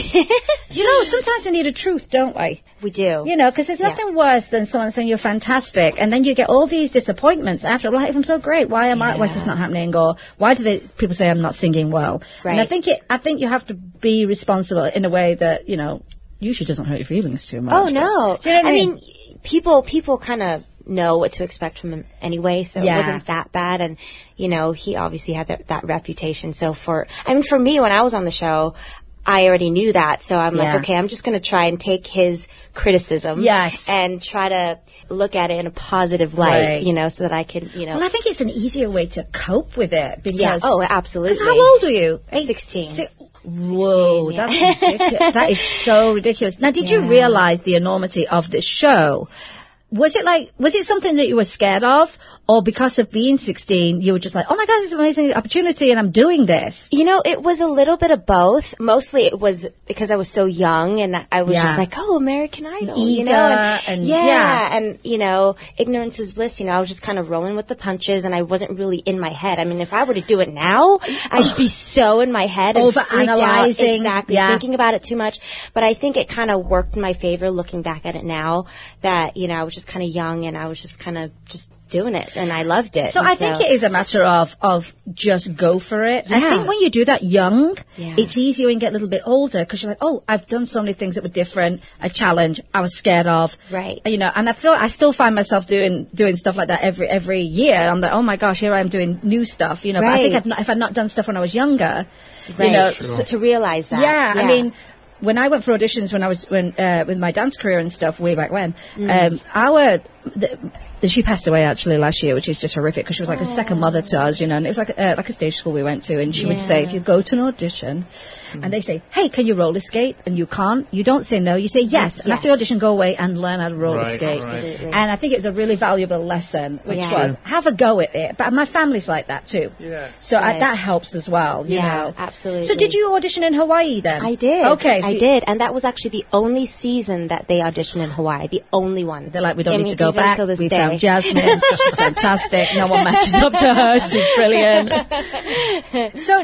S3: Sometimes we need a truth, don't we?
S4: We do.
S3: Because there's nothing worse than someone saying you're fantastic, and then you get all these disappointments after. Like, if I'm so great, why is this not happening? Or why do people say I'm not singing well?
S4: Right.
S3: And I think you have to be responsible in a way that usually doesn't hurt your feelings too much.
S4: Oh, no.
S3: You know what I mean?
S4: People kind of know what to expect from him anyway, so
S3: Yeah.
S4: it wasn't that bad. And, he obviously had that reputation. So for me, when I was on the show, I already knew that. So I'm like, okay, I'm just going to try and take his criticism.
S3: Yes.
S4: And try to look at it in a positive light,
S3: Right.
S4: so that I can,
S3: Well, I think it's an easier way to cope with it because.
S4: Yeah. Oh, absolutely.
S3: 'Cause how old were you?
S4: 16.
S3: Whoa,
S4: 16,
S3: that's ridiculous. That is so ridiculous. Now, did you realize the enormity of this show? Was it something that you were scared of, or because of being 16, you were just like, oh my God, this is an amazing opportunity and I'm doing this?
S4: It was a little bit of both. Mostly it was because I was so young and I was just like, oh, American Idol,
S3: Eager
S4: and ignorance is bliss, I was just kind of rolling with the punches and I wasn't really in my head. I mean, if I were to do it now, I'd be so in my head and freaked out.
S3: Overanalyzing.
S4: Exactly.
S3: Yeah.
S4: Thinking about it too much. But I think it kind of worked in my favor looking back at it now that, I was just kind of young and I was just kind of just doing it and I loved it.
S3: So I think it is a matter of just go for it.
S4: Yeah.
S3: I think when you do that young,
S4: Yeah.
S3: it's easier when you get a little bit older because you're like, oh, I've done so many things that were different, a challenge I was scared of.
S4: Right.
S3: And I still find myself doing stuff like that every year. I'm like, oh my gosh, here I am doing new stuff, But I think if I'd not done stuff when I was younger,
S4: so to realize that.
S3: Yeah, I mean, when I went for auditions when I was with my dance career and stuff way back when, she passed away actually last year, which is just horrific because she was like a second mother to us, and it was like a stage school we went to, and she would say, if you go to an audition and they say, hey, can you roller skate? And you can't, you don't say no, you say yes. And after the audition, go away and learn how to roller skate.
S4: Absolutely.
S3: And I think it's a really valuable lesson, which was have a go at it. But my family's like that too.
S5: Yeah.
S3: So that helps as well, you know.
S4: Absolutely.
S3: So did you audition in Hawaii then?
S4: I did.
S3: Okay.
S4: I did. And that was actually the only season that they auditioned in Hawaii. The only one.
S3: They're like, we don't need to go
S4: even
S3: back.
S4: till this
S3: We
S4: day.
S3: found Jasmine. She's fantastic. No one matches up to her. She's brilliant. So,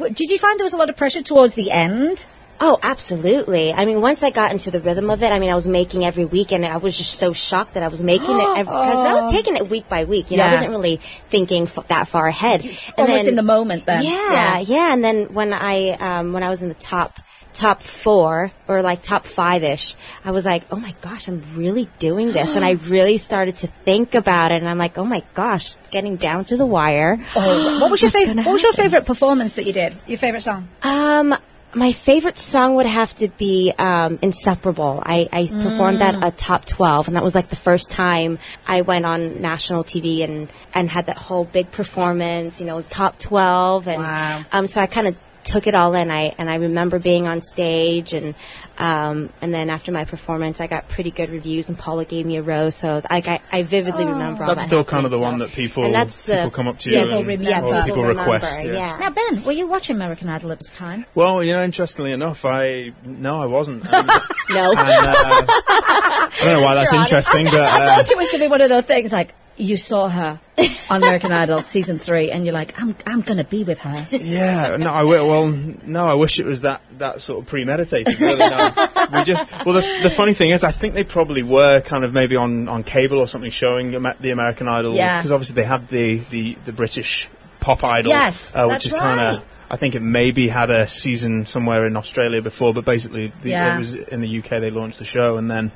S3: did you find there was a lot of pressure towards the end?
S4: Oh, absolutely. I mean, once I got into the rhythm of it, I was making every week, and I was just so shocked that I was making it because I was taking it week by week. I wasn't really thinking that far ahead.
S3: Almost in the moment then.
S4: Yeah. And then when I was in the top 4 or like top 5-ish, I was like, oh my gosh, I'm really doing this. And I really started to think about it. And I'm like, oh my gosh, it's getting down to the wire.
S3: What was your favorite performance that you did? Your favorite song?
S4: My favorite song would have to be Inseparable. I performed that at top 12, and that was like the first time I went on national TV and had that whole big performance. It was top 12, and
S3: wow.
S4: So I kind of took it all in. I remember being on stage, and then after my performance, I got pretty good reviews, and Paula gave me a rose. So I vividly remember all that.
S5: That's still kind
S4: happening,
S5: of the
S4: so.
S5: one that people
S4: And that's
S5: people come up to
S3: Yeah,
S5: you
S3: they'll
S5: and
S3: remember.
S5: or people
S4: remember,
S5: request.
S4: yeah.
S3: Now, Ben, were you watching American Idol at this time?
S5: Well, interestingly enough, I wasn't. And,
S4: No.
S5: and, I don't know why that's interesting, but
S3: I thought it was going to be one of those things like you saw her on American Idol season 3, and you're like, I'm going to be with her.
S5: yeah, no, I wish it was that sort of premeditated. Really, no. The funny thing is, I think they probably were kind of maybe on cable or something showing the American Idol, because obviously they had the British pop idol,
S3: Yes,
S5: which
S3: that's
S5: is
S3: right.
S5: kind of. I think it maybe had a season somewhere in Australia before, but basically
S3: Yeah.
S5: it was in the UK they launched the show, and then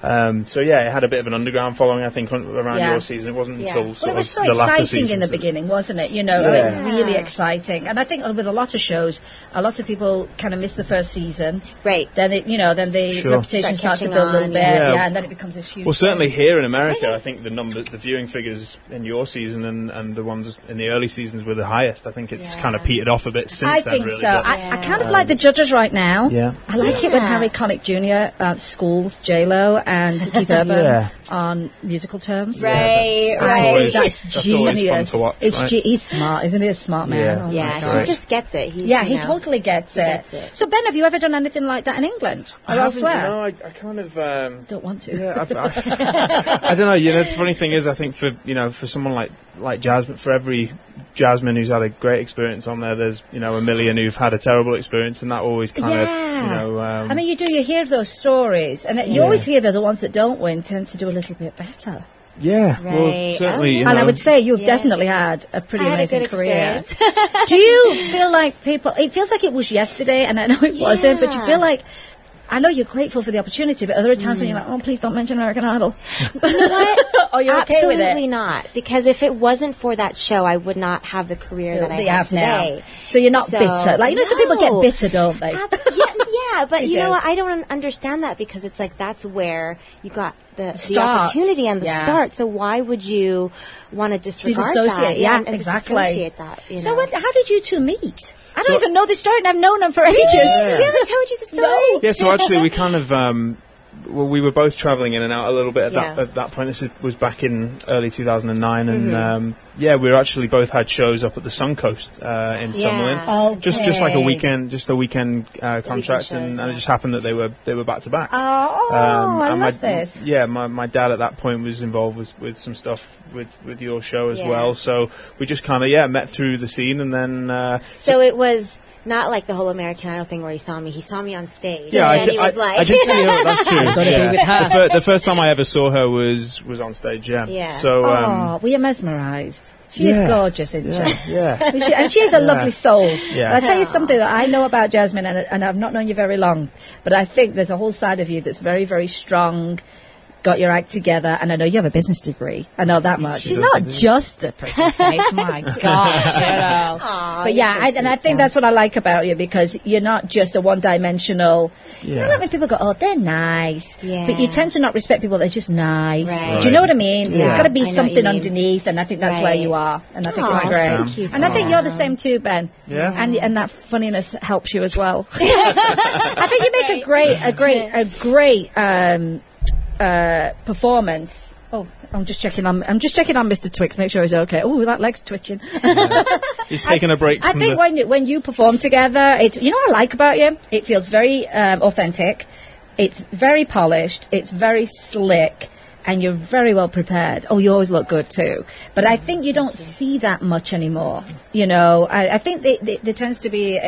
S5: it had a bit of an underground following, I think, around your season. It wasn't until
S3: Well,
S5: sort
S3: it was so
S5: of the latter
S3: exciting in the
S5: seasons.
S3: beginning, wasn't it? Really exciting. And I think with a lot of shows, a lot of people kind of miss the first season.
S4: Right.
S3: Then the
S5: Sure.
S3: reputation starts to
S4: catching
S3: build a little
S4: on,
S3: bit,
S5: yeah.
S3: and then it becomes this huge.
S5: Well, certainly here in America, I think the viewing figures in your season and the ones in the early seasons were the highest. I think it's kind of petered off a bit since
S3: I
S5: then,
S3: think
S5: really.
S3: so.
S5: but-
S3: I kind of like the judges right now.
S5: Yeah.
S3: I like it when Harry Connick Jr. Schools J-Lo and Keith Urban.
S5: Yeah.
S3: on musical terms.
S4: Right,
S3: That's genius.
S5: Always fun to watch, right?
S3: He's smart, isn't he? A smart man.
S5: Yeah.
S3: Oh my
S4: Yeah,
S3: God.
S4: he just gets it.
S3: He totally gets it. So, Ben, have you ever done anything like that in England or elsewhere?
S5: No, I kind of
S3: Don't want to.
S5: Yeah, I don't know. You know, the funny thing is, I think for someone like Jasmine, for every Jasmine who's had a great experience on there, there's a million who've had a terrible experience, and that always kind of
S3: I mean, you hear those stories, and you always hear that the ones that don't win tend to do a little bit better.
S5: Yeah,
S4: Right.
S5: well, certainly.
S3: And I would say you've definitely had a pretty amazing
S4: good
S3: career.
S4: experience.
S3: Do you feel like it feels like it was yesterday, and I know it wasn't, but you feel like, I know you're grateful for the opportunity, but are there times when you're like, oh, please don't mention American Idol?
S4: You know what?
S3: Or you're okay with it?
S4: Absolutely not. Because if it wasn't for that show, I would not have the career that I have today.
S3: Now. So you're not bitter. Like, some people get bitter, don't they?
S4: Yeah, but
S3: They
S4: you know
S3: do.
S4: what? I don't understand that, because it's like that's where you got the
S3: Start.
S4: opportunity and the start. So why would you want to disregard
S3: Disassociate,
S4: that?
S3: and exactly.
S4: Disassociate that.
S3: So how did you two meet? I don't even know the story, and I've known them for ages.
S4: We haven't told you the story.
S3: No.
S5: Yeah, so actually we kind of we were both travelling in and out a little bit at that point. This was back in early 2009, and we were actually both had shows up at the Suncoast in Summerlin. Just like a weekend contract, and it just happened that they were back to back.
S3: I love this.
S5: Yeah, my dad at that point was involved with some stuff with your show as well. So we just kind of met through the scene, and then
S4: So it was not like the whole American Idol thing where he saw me on stage.
S5: Yeah,
S4: and he was like,
S5: I did see her. That's true.
S3: Gotta be with her.
S5: The first time I ever saw her was on stage. Yeah. So
S3: were you mesmerised? She is gorgeous, isn't she?
S5: Yeah.
S3: And she has a lovely soul.
S5: Yeah.
S3: But I'll tell you something that I know about Jasmine, and I've not known you very long, but I think there's a whole side of you that's very, very strong, got your act together, and I know you have a business degree. I know that much. She's not just a pretty face, my gosh,
S4: Aww,
S3: But I think that's what I like about you, because you're not just a one-dimensional. You know, when people go, oh, they're nice, but you tend to not respect people that are just nice.
S4: Right.
S3: Do you know what I mean?
S5: Yeah.
S3: There's got to be
S4: I know what
S3: something
S4: you mean.
S3: underneath, and I think that's where you are, and I think it's
S4: Aw,
S3: great.
S4: thank you,
S3: And I think
S4: Sam.
S3: you're the same too, Ben.
S5: Yeah.
S3: And that funniness helps you as well. I think you make a great performance. Oh, I'm just checking on Mr. Twix, make sure he's okay. Oh, that leg's twitching.
S5: he's taking a break.
S3: I
S5: from
S3: think when you perform together, it's, you know what I like about you? It feels very authentic. It's very polished. It's very slick. And you're very well prepared. Oh, you always look good too. But I think you don't see that much anymore. You know, I think there tends to be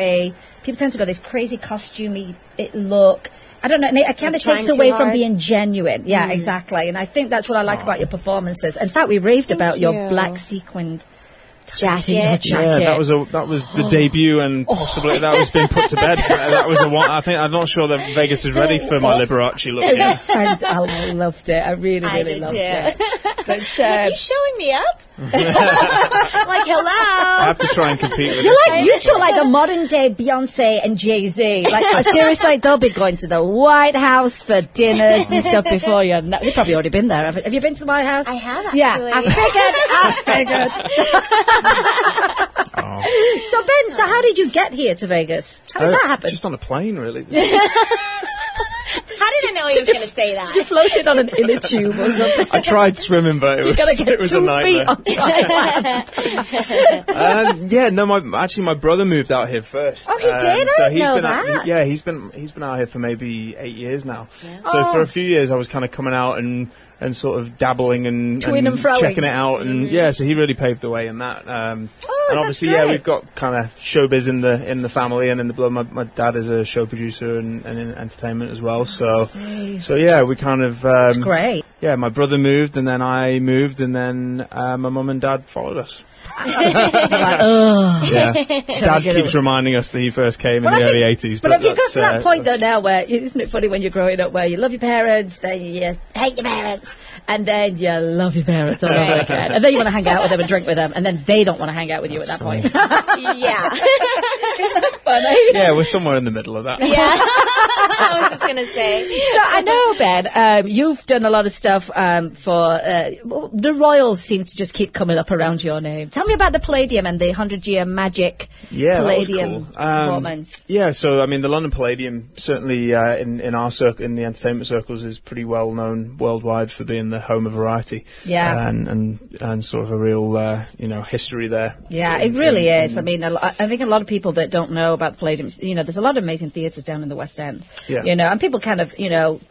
S3: people tend to go this crazy costumey look. I don't know. And it kind of
S4: Trying
S3: takes
S4: too
S3: away from
S4: hard.
S3: being genuine. Yeah, exactly. And I think that's what I like about your performances. In fact, we raved about your black sequined
S4: Jacket.
S5: Yeah, that was the debut, and possibly that was being put to bed. That was the one. I'm not sure that Vegas is ready for my Liberace look yet.
S3: And I loved it. I really
S4: did
S3: loved
S4: too.
S3: it. But
S4: You showing me up? Like, hello.
S5: I have to try and compete with
S3: you're
S5: this.
S3: like, you two like the modern day Beyonce and Jay-Z. Like, seriously, they'll be going to the White House for dinners and stuff before you. No, you've probably already been there. Have you been to the White House?
S4: I have, actually.
S3: Yeah, I figured. So, Ben, how did you get here to Vegas? How did that happen?
S5: Just on a plane, really.
S4: How did I know he was going to say that?
S3: You floated on an inner tube or something.
S5: I tried swimming, but
S3: You gotta get
S5: it was
S3: 2
S5: a nightmare.
S3: feet on dry land.
S5: My brother moved out here first.
S3: Oh, he did? I
S5: So
S3: didn't know
S5: been
S3: that.
S5: he's been out here for maybe 8 years now. So for a few years, I was kind of coming out and sort of dabbling and
S3: To-ing and fro-ing.
S5: checking it out, and so he really paved the way in that. And obviously,
S3: great.
S5: we've got kind of showbiz in the family and in the blood. My dad is a show producer and in entertainment as well. So we kind of
S3: That's great.
S5: yeah, my brother moved, and then I moved, and then my mum and dad followed us. Yeah, Dad keeps reminding us that he first came in the early 80s.
S3: But have you got to that point though now where, isn't it funny when you're growing up where you love your parents, then you hate your parents, and then you love your parents all over again, and then you want to hang out with them and drink with them, and then they don't want to hang out with you at that point.
S4: Yeah.
S3: Funny.
S5: Yeah, we're somewhere in the middle of that.
S4: Yeah. I was just going to say.
S3: So I know, Ben, you've done a lot of stuff stuff for the Royals seem to just keep coming up around your name. Tell me about the Palladium and the 100-year Magic Palladium performance.
S5: Yeah, so I mean, the London Palladium certainly in our circle, in the entertainment circles, is pretty well known worldwide for being the home of variety.
S3: Yeah,
S5: and sort of a real history there.
S3: Yeah, it really is. I mean, I think a lot of people that don't know about the Palladium, there's a lot of amazing theatres down in the West End.
S5: Yeah.
S3: And people kind of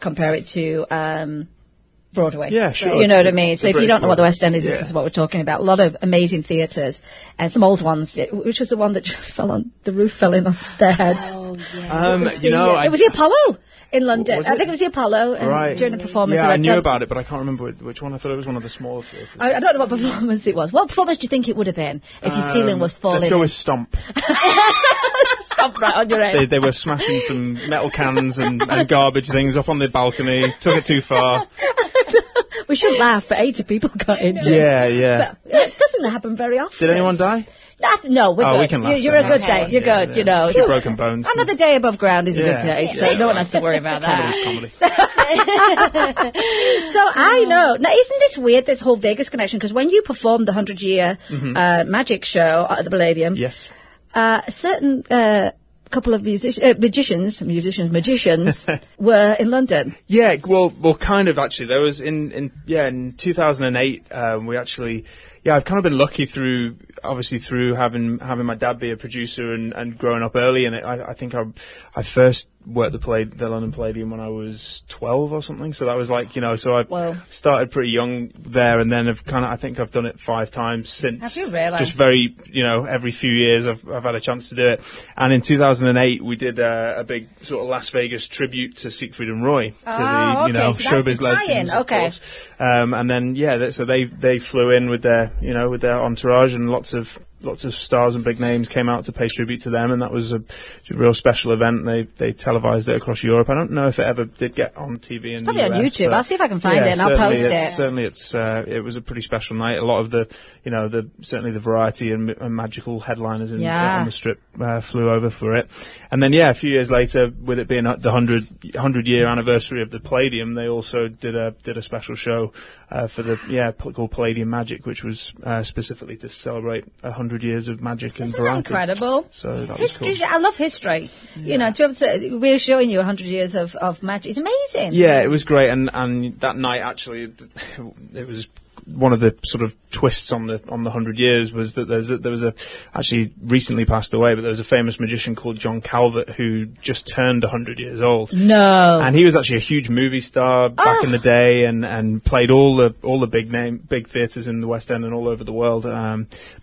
S3: compare it to Broadway.
S5: Yeah, sure.
S3: You know what I mean? So if you don't know what the West End is,
S5: yeah.
S3: This is what we're talking about. A lot of amazing theatres and some old ones, which was the one that just fell on, the roof fell in on their heads.
S4: Oh, yeah.
S3: It was the Apollo in London. I think it was the Apollo during the performance.
S5: Yeah, I knew about it, but I can't remember which one. I thought it was one of the smaller theatres.
S3: I don't know what performance it was. What performance do you think it would have been if your ceiling was falling?
S5: Let's go with Stomp.
S3: Stomp right on your head.
S5: They were smashing some metal cans and garbage things up on the balcony. Took it too far.
S3: We shouldn't laugh, but 80 people got injured.
S5: Yeah.
S3: But it doesn't happen very often.
S5: Did anyone die?
S3: No, we're good.
S5: We can laugh.
S3: You're a good day. You're good,
S5: A few broken bones.
S3: Another day above ground is a good day, so no one has to worry about that.
S5: Comedy's comedy.
S3: So I know. Now, isn't this weird, this whole Vegas connection? Because when you performed the 100-year magic show at the Palladium,
S5: yes,
S3: a certain couple of magicians were in London.
S5: Yeah, well, kind of actually. There was in 2008 we actually. Yeah, I've kind of been lucky through having my dad be a producer and growing up early. And I think I first worked the London Palladium when I was 12 or something. So that was so I started pretty young there, and then I think I've done it 5 times since.
S3: Have you really?
S5: Just very, every few years I've had a chance to do it. And in 2008 we did a big sort of Las Vegas tribute to Siegfried and Roy, to the
S3: so
S5: showbiz legends, of course. And then so they flew in with their entourage, and lots of stars and big names came out to pay tribute to them, and that was a real special event. They televised it across Europe. I don't know if it ever did get on TV in the US.
S3: Probably on YouTube. I'll see if I can find it and I'll post it.
S5: Certainly, it was a pretty special night. A lot of certainly the variety and magical headliners on the Strip flew over for it. And then a few years later, with it being the 100-year anniversary of the Palladium, they also did a special show for called Palladium Magic, which was specifically to celebrate 100 years of magic and variety.
S3: Incredible.
S5: So that
S3: history,
S5: was cool.
S3: I love history. To be able to, we're showing you 100 years of magic. It's amazing.
S5: Yeah, it was great, and that night actually, it was one of the sort of twists on the 100 years was that there was actually recently passed away, but there was a famous magician called John Calvert who just turned 100 years old.
S3: No.
S5: And he was actually a huge movie star back in the day, and played all the big theatres in the West End and all over the world.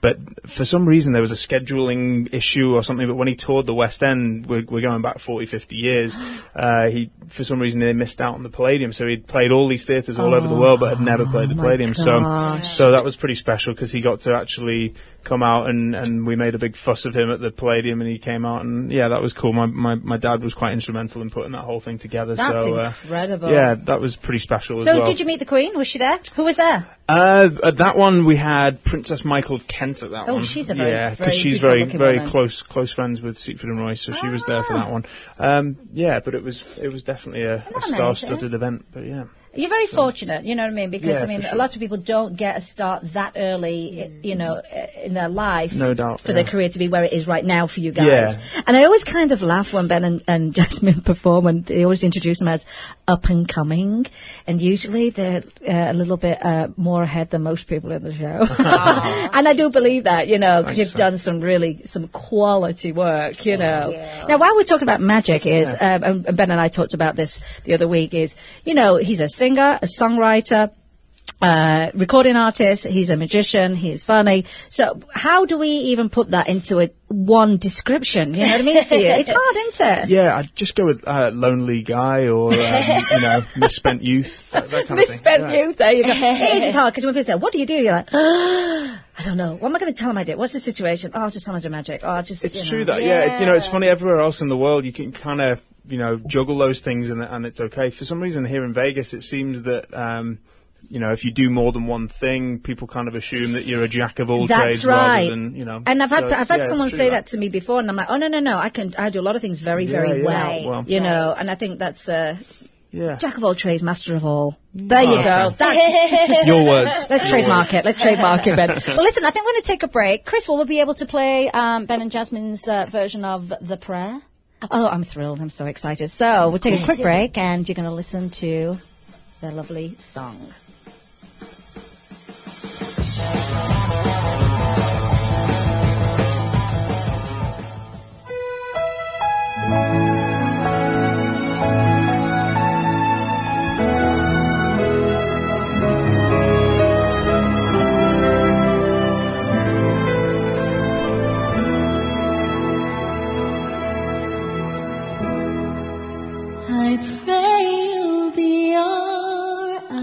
S5: But for some reason there was a scheduling issue or something, but when he toured the West End, we're going back 40, 50 years, for some reason they missed out on the Palladium, so he'd played all these theatres all over the world but had never played the Palladium. So that was pretty special because he got to actually come out, and we made a big fuss of him at the Palladium, and he came out, and that was cool. My dad was quite instrumental in putting that whole thing together.
S3: That's incredible.
S5: Yeah, that was pretty special as well.
S3: So did you meet the Queen? Was she there? Who was there?
S5: At that one we had Princess Michael of Kent at that one.
S3: Oh, she's a very
S5: because she's very close friends with Siegfried and Roy, so she was there for that one. But it was definitely a star-studded event. But yeah.
S3: You're very fortunate, you know what I mean? Because,
S5: sure.
S3: a lot of people don't get a start that early, in their life.
S5: No doubt.
S3: For their career to be where it is right now for you guys. Yeah. And I always kind of laugh when Ben and Jasmine perform, and they always introduce them as up and coming. And usually they're a little bit more ahead than most people in the show. And I do believe that, because you've done some quality work, Yeah. Now, while we're talking about magic and Ben and I talked about this the other week, he's a singer, a songwriter, recording artist, he's a magician, he's funny. So how do we even put that into one description? You know what I mean for you? It's hard, isn't it?
S5: Yeah, I'd just go with lonely guy or, misspent youth, that kind of thing.
S3: Misspent youth, there you go. It is hard because when people say, what do you do? You're like, I don't know. What am I going to tell them I did? What's the situation? Oh, I'll just tell them I do magic. Oh, I'll just,
S5: It's true that, it's funny, everywhere else in the world you can kind of, juggle those things and it's okay. For some reason here in Vegas, it seems that, if you do more than one thing, people kind of assume that you're a jack of all trades rather than,
S3: And I've had someone say that to me before, and I'm like, oh, no, I do a lot of things very, very well, and I think that's,
S5: Yeah.
S3: Jack of all trades, master of all. There you go. That's
S5: Your words.
S3: Let's trademark it. Let's trademark it, Ben. Well, listen, I think we're going to take a break. Chris, will we be able to play Ben and Jasmine's version of The Prayer? Oh, I'm thrilled. I'm so excited. So we'll take a quick break, and you're going to listen to their lovely song.
S7: I pray you'll be our eyes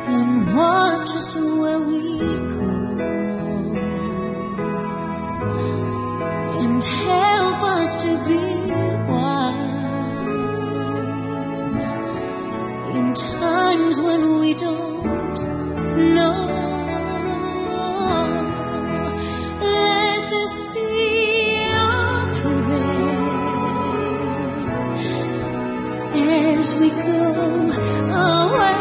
S7: and watch us where we go, and help us to be wise in times when we don't know. Let this be as we go away.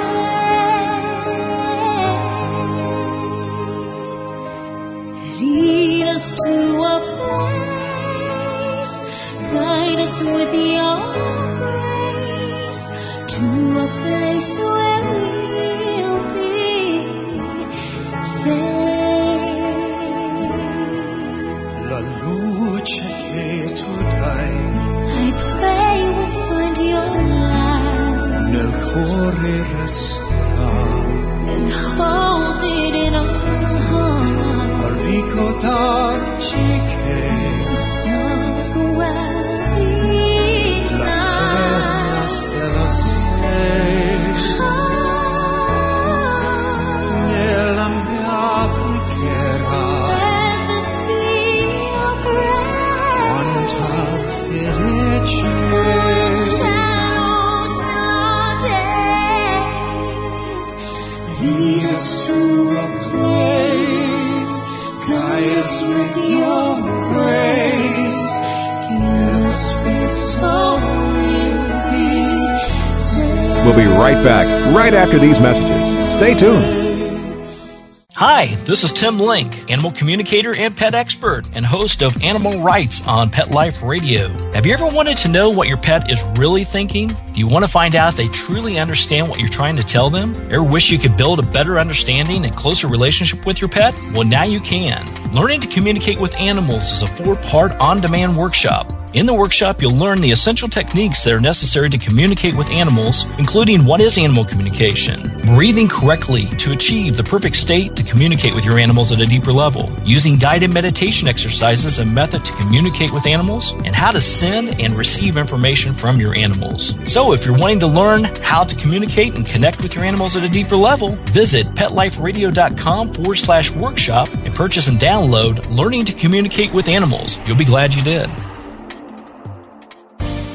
S7: Lead us to a place, guide us with your grace, to a place where we'll be safe.
S8: La luce che tu dai,
S7: I pray we'll find your light
S8: nel cuore resterà,
S7: and hold it in our heart.
S8: a ricordarci che
S7: The stars go out each
S8: la
S7: night.
S8: terra stella sei nella mia preghiera.
S7: Let this be your prayer.
S8: Quanta felice
S7: Shadows fill days. Lead us to a place, guide us with your grace. Give us faith so we'll be saved.
S1: We'll be right back right after these messages. Stay tuned.
S9: Hi, this is Tim Link, animal communicator and pet expert and host of Animal Rights on Pet Life Radio. Have you ever wanted to know what your pet is really thinking? Do you want to find out if they truly understand what you're trying to tell them? Ever wish you could build a better understanding and closer relationship with your pet? Well, now you can. Learning to Communicate with Animals is a 4-part on-demand workshop. In the workshop, you'll learn the essential techniques that are necessary to communicate with animals, including what is animal communication, breathing correctly to achieve the perfect state to communicate with your animals at a deeper level, using guided meditation exercises and method to communicate with animals, and how to send and receive information from your animals. So if you're wanting to learn how to communicate and connect with your animals at a deeper level, visit PetLifeRadio.com/workshop and purchase and download Learning to Communicate with Animals. You'll be glad you did.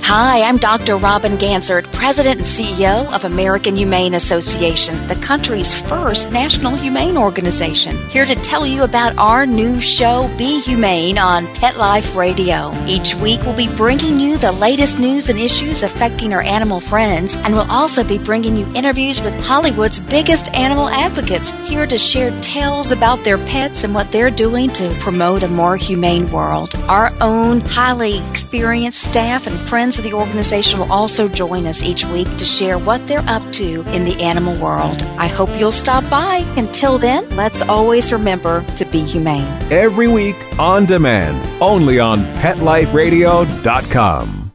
S10: Hi, I'm Dr. Robin Gansert, President and CEO of American Humane Association, the country's first national humane organization. Here to tell you about our new show, Be Humane, on Pet Life Radio. Each week, we'll be bringing you the latest news and issues affecting our animal friends, and we'll also be bringing you interviews with Hollywood's biggest animal advocates, here to share tales about their pets and what they're doing to promote a more humane world. Our own highly experienced staff and friends of the organization will also join us each week to share what they're up to in the animal world. I hope you'll stop by. Until then, let's always remember to be humane.
S1: Every week on demand, only on PetLifeRadio.com.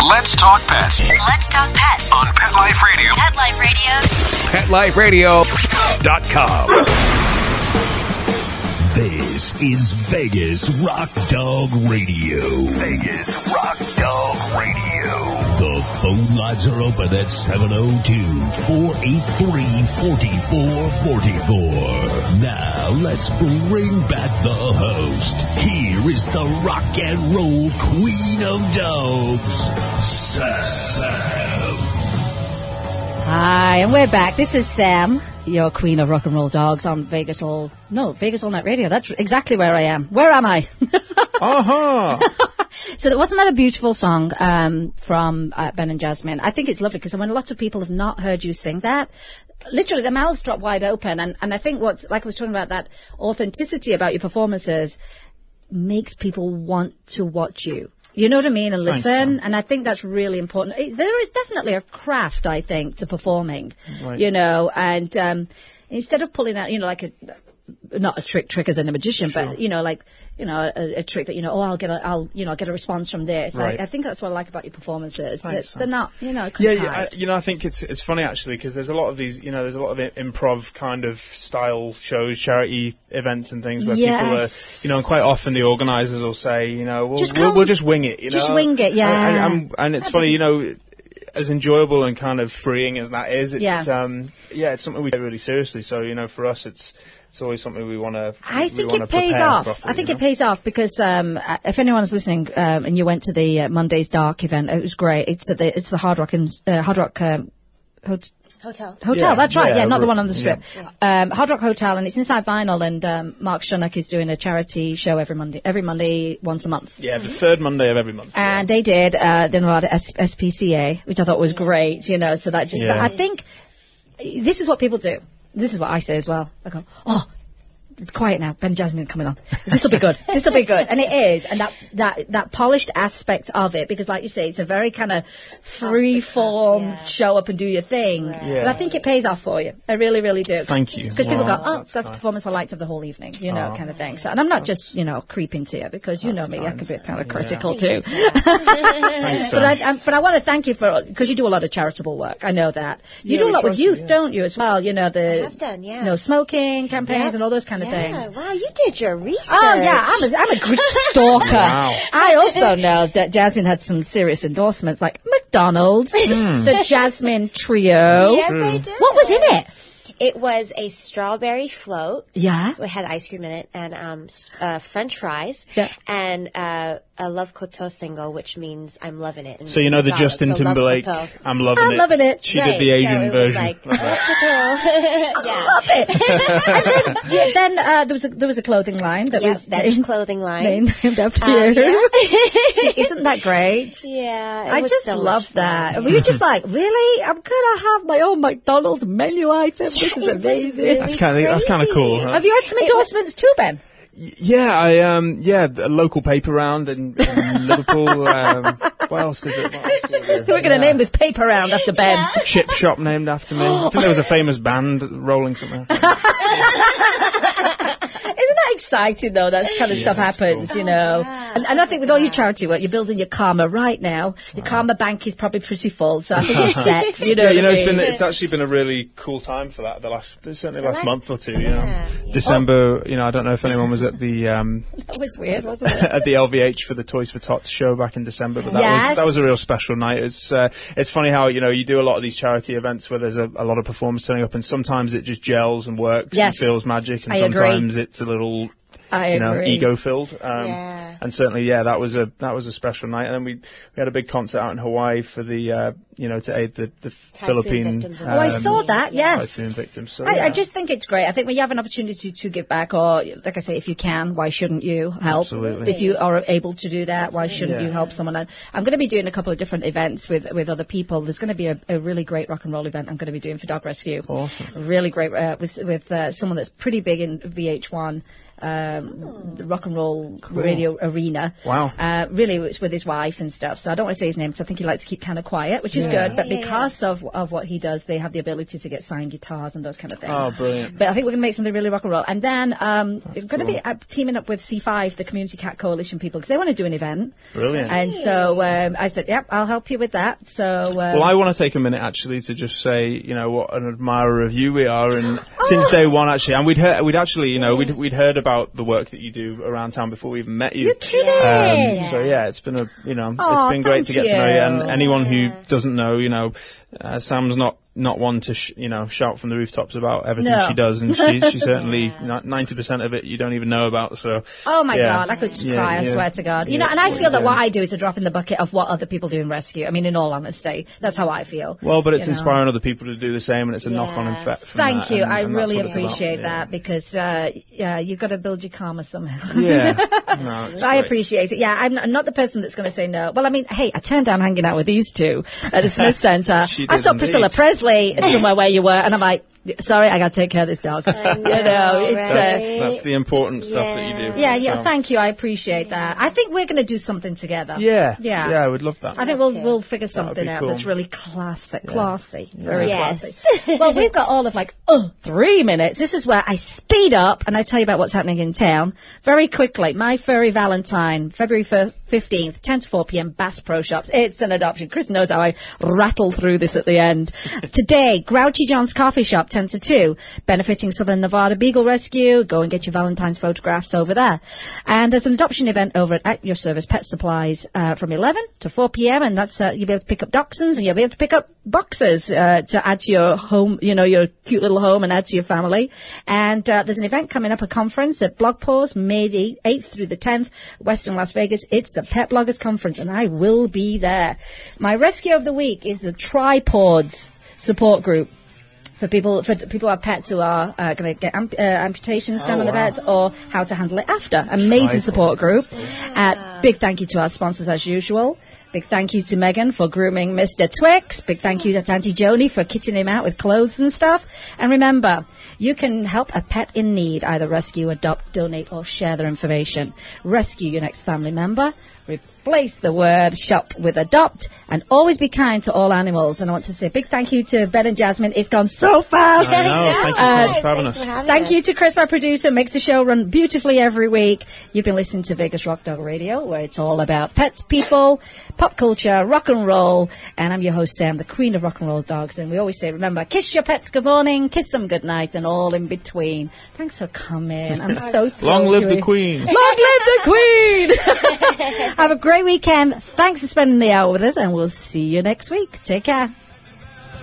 S2: Let's talk pets
S11: Let's talk pets
S2: on Pet Life Radio.
S11: Pet Life Radio.
S1: PetLifeRadio.com.
S2: This is Vegas Rock Dog Radio. Vegas Rock Dog Radio. The phone lines are open at 702-483-4444. Now let's bring back the host. Here is the rock and roll queen of dogs, Sam.
S3: Hi, and we're back. This is Sam, your queen of rock and roll dogs on Vegas All Net Radio. That's exactly where I am. Where am I? So wasn't that a beautiful song from Ben and Jasmine? I think it's lovely because when a lot of people have not heard you sing that, literally their mouths drop wide open. And I think what's, like I was talking about, that authenticity about your performances makes people want to watch you. You know what I mean? And listen.
S5: Thanks,
S3: and I think that's really important. There is definitely a craft, I think, to performing,
S5: right.
S3: you know, and instead of pulling out, you know, like not a trick as in a magician,
S5: Sure.
S3: but, you know, like, you know, a trick that, you know, I'll get a response from this.
S5: Right.
S3: I think that's what I like about your performances.
S5: Thanks,
S3: They're not, you know,
S5: Yeah, I think it's funny actually because there's a lot of these, you know, there's a lot of improv kind of style shows, charity events and things where people are, you know, and quite often the organisers will say, you know, we'll just wing it, you know.
S3: Just wing it, yeah.
S5: And it's funny, you know, as enjoyable and kind of freeing as that is, it's it's something we take really seriously. So, you know, for us, it's always something we want to.
S3: I think it pays off. I think it pays off because if anyone's listening and you went to the Monday's Dark event, it was great. It's the Hard Rock Hotel.
S4: Yeah,
S3: That's right. Yeah, not the one on the Strip. Yeah. Hard Rock Hotel, and it's inside Vinyl. And Mark Shunock is doing a charity show every Monday, once a month.
S5: Yeah, the third Monday of every month.
S3: And they did the Nevada SPCA, which I thought was great. You know, so that just. I think this is what people do. This is what I say as well. I go, oh, quiet now. Ben and Jasmine coming on. This will be good. This will be good. And it is. And that polished aspect of it, because like you say, it's a very kind of free-form, show up and do your thing. Right. Yeah. But I think it pays off for you. I really, really do.
S5: Thank you.
S3: Because people go, oh, that's a performance I liked of the whole evening, you know, kind of thing. So, and I'm not just, you know, creeping to you, because you know me, I can be kind of critical too.
S5: Thanks,
S3: but I want to thank you because you do a lot of charitable work. I know that. You do a lot with youth, don't you, as well? You know,
S4: I have done,
S3: no smoking campaigns and all those kind of things.
S4: Wow, you did your research.
S3: Oh, yeah, I'm a good stalker.
S5: Wow.
S3: I also know that Jasmine had some serious endorsements, like McDonald's, the Jasmine Trio.
S4: Yes, I did.
S3: What was in it?
S4: It was a strawberry float.
S3: Yeah.
S4: It had ice cream in it and French fries.
S3: Yeah.
S4: And a Love Koto single, which means I'm loving it.
S5: So you know the Justin Timberlake, I'm loving it. She did the Asian version.
S4: Like, Love Koto.
S3: I love it. Then there was a clothing line that was
S4: Bench clothing line
S3: named after you. See, isn't that great?
S4: Yeah,
S3: I just love that. Were you just like, really? I'm gonna have my own McDonald's menu item. This is amazing.
S4: Really
S5: that's kind of cool. Huh?
S3: Have you had some endorsements too, Ben?
S5: Yeah, a local paper round in Liverpool. What else did it?
S3: We're going to name this paper round after Ben.
S5: A chip shop named after me. I think there was a famous band rolling something.
S3: Isn't that exciting, though? That kind of stuff happens,
S5: cool.
S3: you know. Yeah. And I think with all your charity work, you're building your karma right now. Your karma bank is probably pretty full, so I think it's set. You know,
S5: it's actually been a really cool time for that. Certainly last month or two. You know, December. You know, I don't know if anyone was at the.
S3: That was weird, wasn't it?
S5: At the LVH for the Toys for Tots show back in December, but that was a real special night. It's funny how you do a lot of these charity events where there's a lot of performers turning up, and sometimes it just gels and works and feels magic, and sometimes it's a little ego filled. And certainly, that was a special night. And then we had a big concert out in Hawaii for the to aid the Philippine.
S3: I saw that. Yes,
S5: typhoon victims. So,
S3: I just think it's great. I think when you have an opportunity to give back, or like I say, if you can, why shouldn't you help?
S5: Absolutely.
S3: If you are able to do that, why shouldn't you help someone? I'm going to be doing a couple of different events with other people. There's going to be a really great rock and roll event I'm going to be doing for Dog Rescue.
S5: Awesome.
S3: Really great with someone that's pretty big in VH1. The rock and roll radio arena.
S5: Wow.
S3: Really, it's with his wife and stuff. So I don't want to say his name because I think he likes to keep kind of quiet, which is good. But because of what he does, they have the ability to get signed guitars and those kind of things.
S5: Oh, brilliant.
S3: But I think we're going to make something really rock and roll. And then it's going to be teaming up with C5, the Community Cat Coalition people, because they want to do an event.
S5: Brilliant.
S3: And so I said, yep, I'll help you with that. So
S5: well, I want to take a minute actually to just say, what an admirer of you we are, and since day one actually, and we'd heard about the work that you do around town before we even met you.
S3: You're kidding.
S5: So it's been it's been great to get to know you. And anyone who doesn't know, Sam's not one to shout from the rooftops about everything
S3: No.
S5: she does, and she certainly 90% of it you don't even know about. So
S3: Oh my God, I could just cry, I swear to God. And I feel that what I do is a drop in the bucket of what other people do in rescue. I mean, in all honesty, that's how I feel.
S5: Well, but it's inspiring other people to do the same, and it's a knock-on effect.
S3: Thank you. I
S5: and
S3: really
S5: that's what it's
S3: appreciate
S5: about.
S3: that because, you've got to build your karma somehow.
S5: Yeah. No, it's
S3: So I
S5: great.
S3: appreciate it. Yeah, I'm not the person that's going to say no. Well, I mean, hey, I turned down hanging out with these two at the Smith Centre.
S5: She
S3: I
S5: did
S3: saw
S5: indeed.
S3: Priscilla Presley somewhere where you were, and I'm like, sorry, I got to take care of this dog.
S5: That's the important stuff that you do.
S3: Yeah,
S5: So.
S3: thank you. I appreciate that. I think we're going to do something together.
S5: Yeah, I would love that.
S3: I think we'll figure something out
S5: cool.
S3: that's really classy, very
S4: Yes.
S3: classy. Well, we've got all of 3 minutes. This is where I speed up and I tell you about what's happening in town very quickly. My Furry Valentine, February 15th, 10 to 4 p.m. Bass Pro Shops. It's an adoption. Chris knows how I rattle through this at the end. Today, Grouchy John's Coffee Shop, 10 to 2, benefiting Southern Nevada Beagle Rescue. Go and get your Valentine's photographs over there. And there's an adoption event over at Your Service Pet Supplies from 11 to 4 p.m. And that's you'll be able to pick up dachshunds and you'll be able to pick up boxes to add to your home, your cute little home and add to your family. And there's an event coming up, a conference at Blog Pause, May the 8th through the 10th, Western Las Vegas. It's the Pet Bloggers Conference, and I will be there. My rescue of the week is the Tripods support group. For people who have pets who are going to get amputations done on the pets, or how to handle it after. Amazing support group. Big thank you to our sponsors as usual. Big thank you to Megan for grooming Mr. Twix. Big thank you to Auntie Joni for kitting him out with clothes and stuff. And remember, you can help a pet in need, either rescue, adopt, donate, or share their information. Rescue your next family member. Replace the word shop with adopt, and always be kind to all animals. And I want to say a big thank you to Ben and Jasmine. It's gone so fast.
S5: I know. Thank you so much for having us.
S3: Thank you to Chris, my producer, makes the show run beautifully every week. You've been listening to Vegas Rock Dog Radio, where it's all about pets, people, pop culture, rock and roll. And I'm your host, Sam, the queen of rock and roll dogs. And we always say, remember, kiss your pets good morning, kiss them good night, and all in between. Thanks for coming. I'm so thrilled.
S5: Long live the Queen.
S3: Long live the Queen. Have a great weekend. Thanks for spending the hour with us, and we'll see you next week. Take care.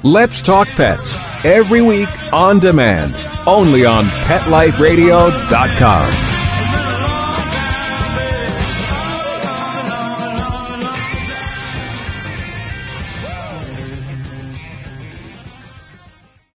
S1: Let's Talk Pets, every week on demand, only on PetLifeRadio.com.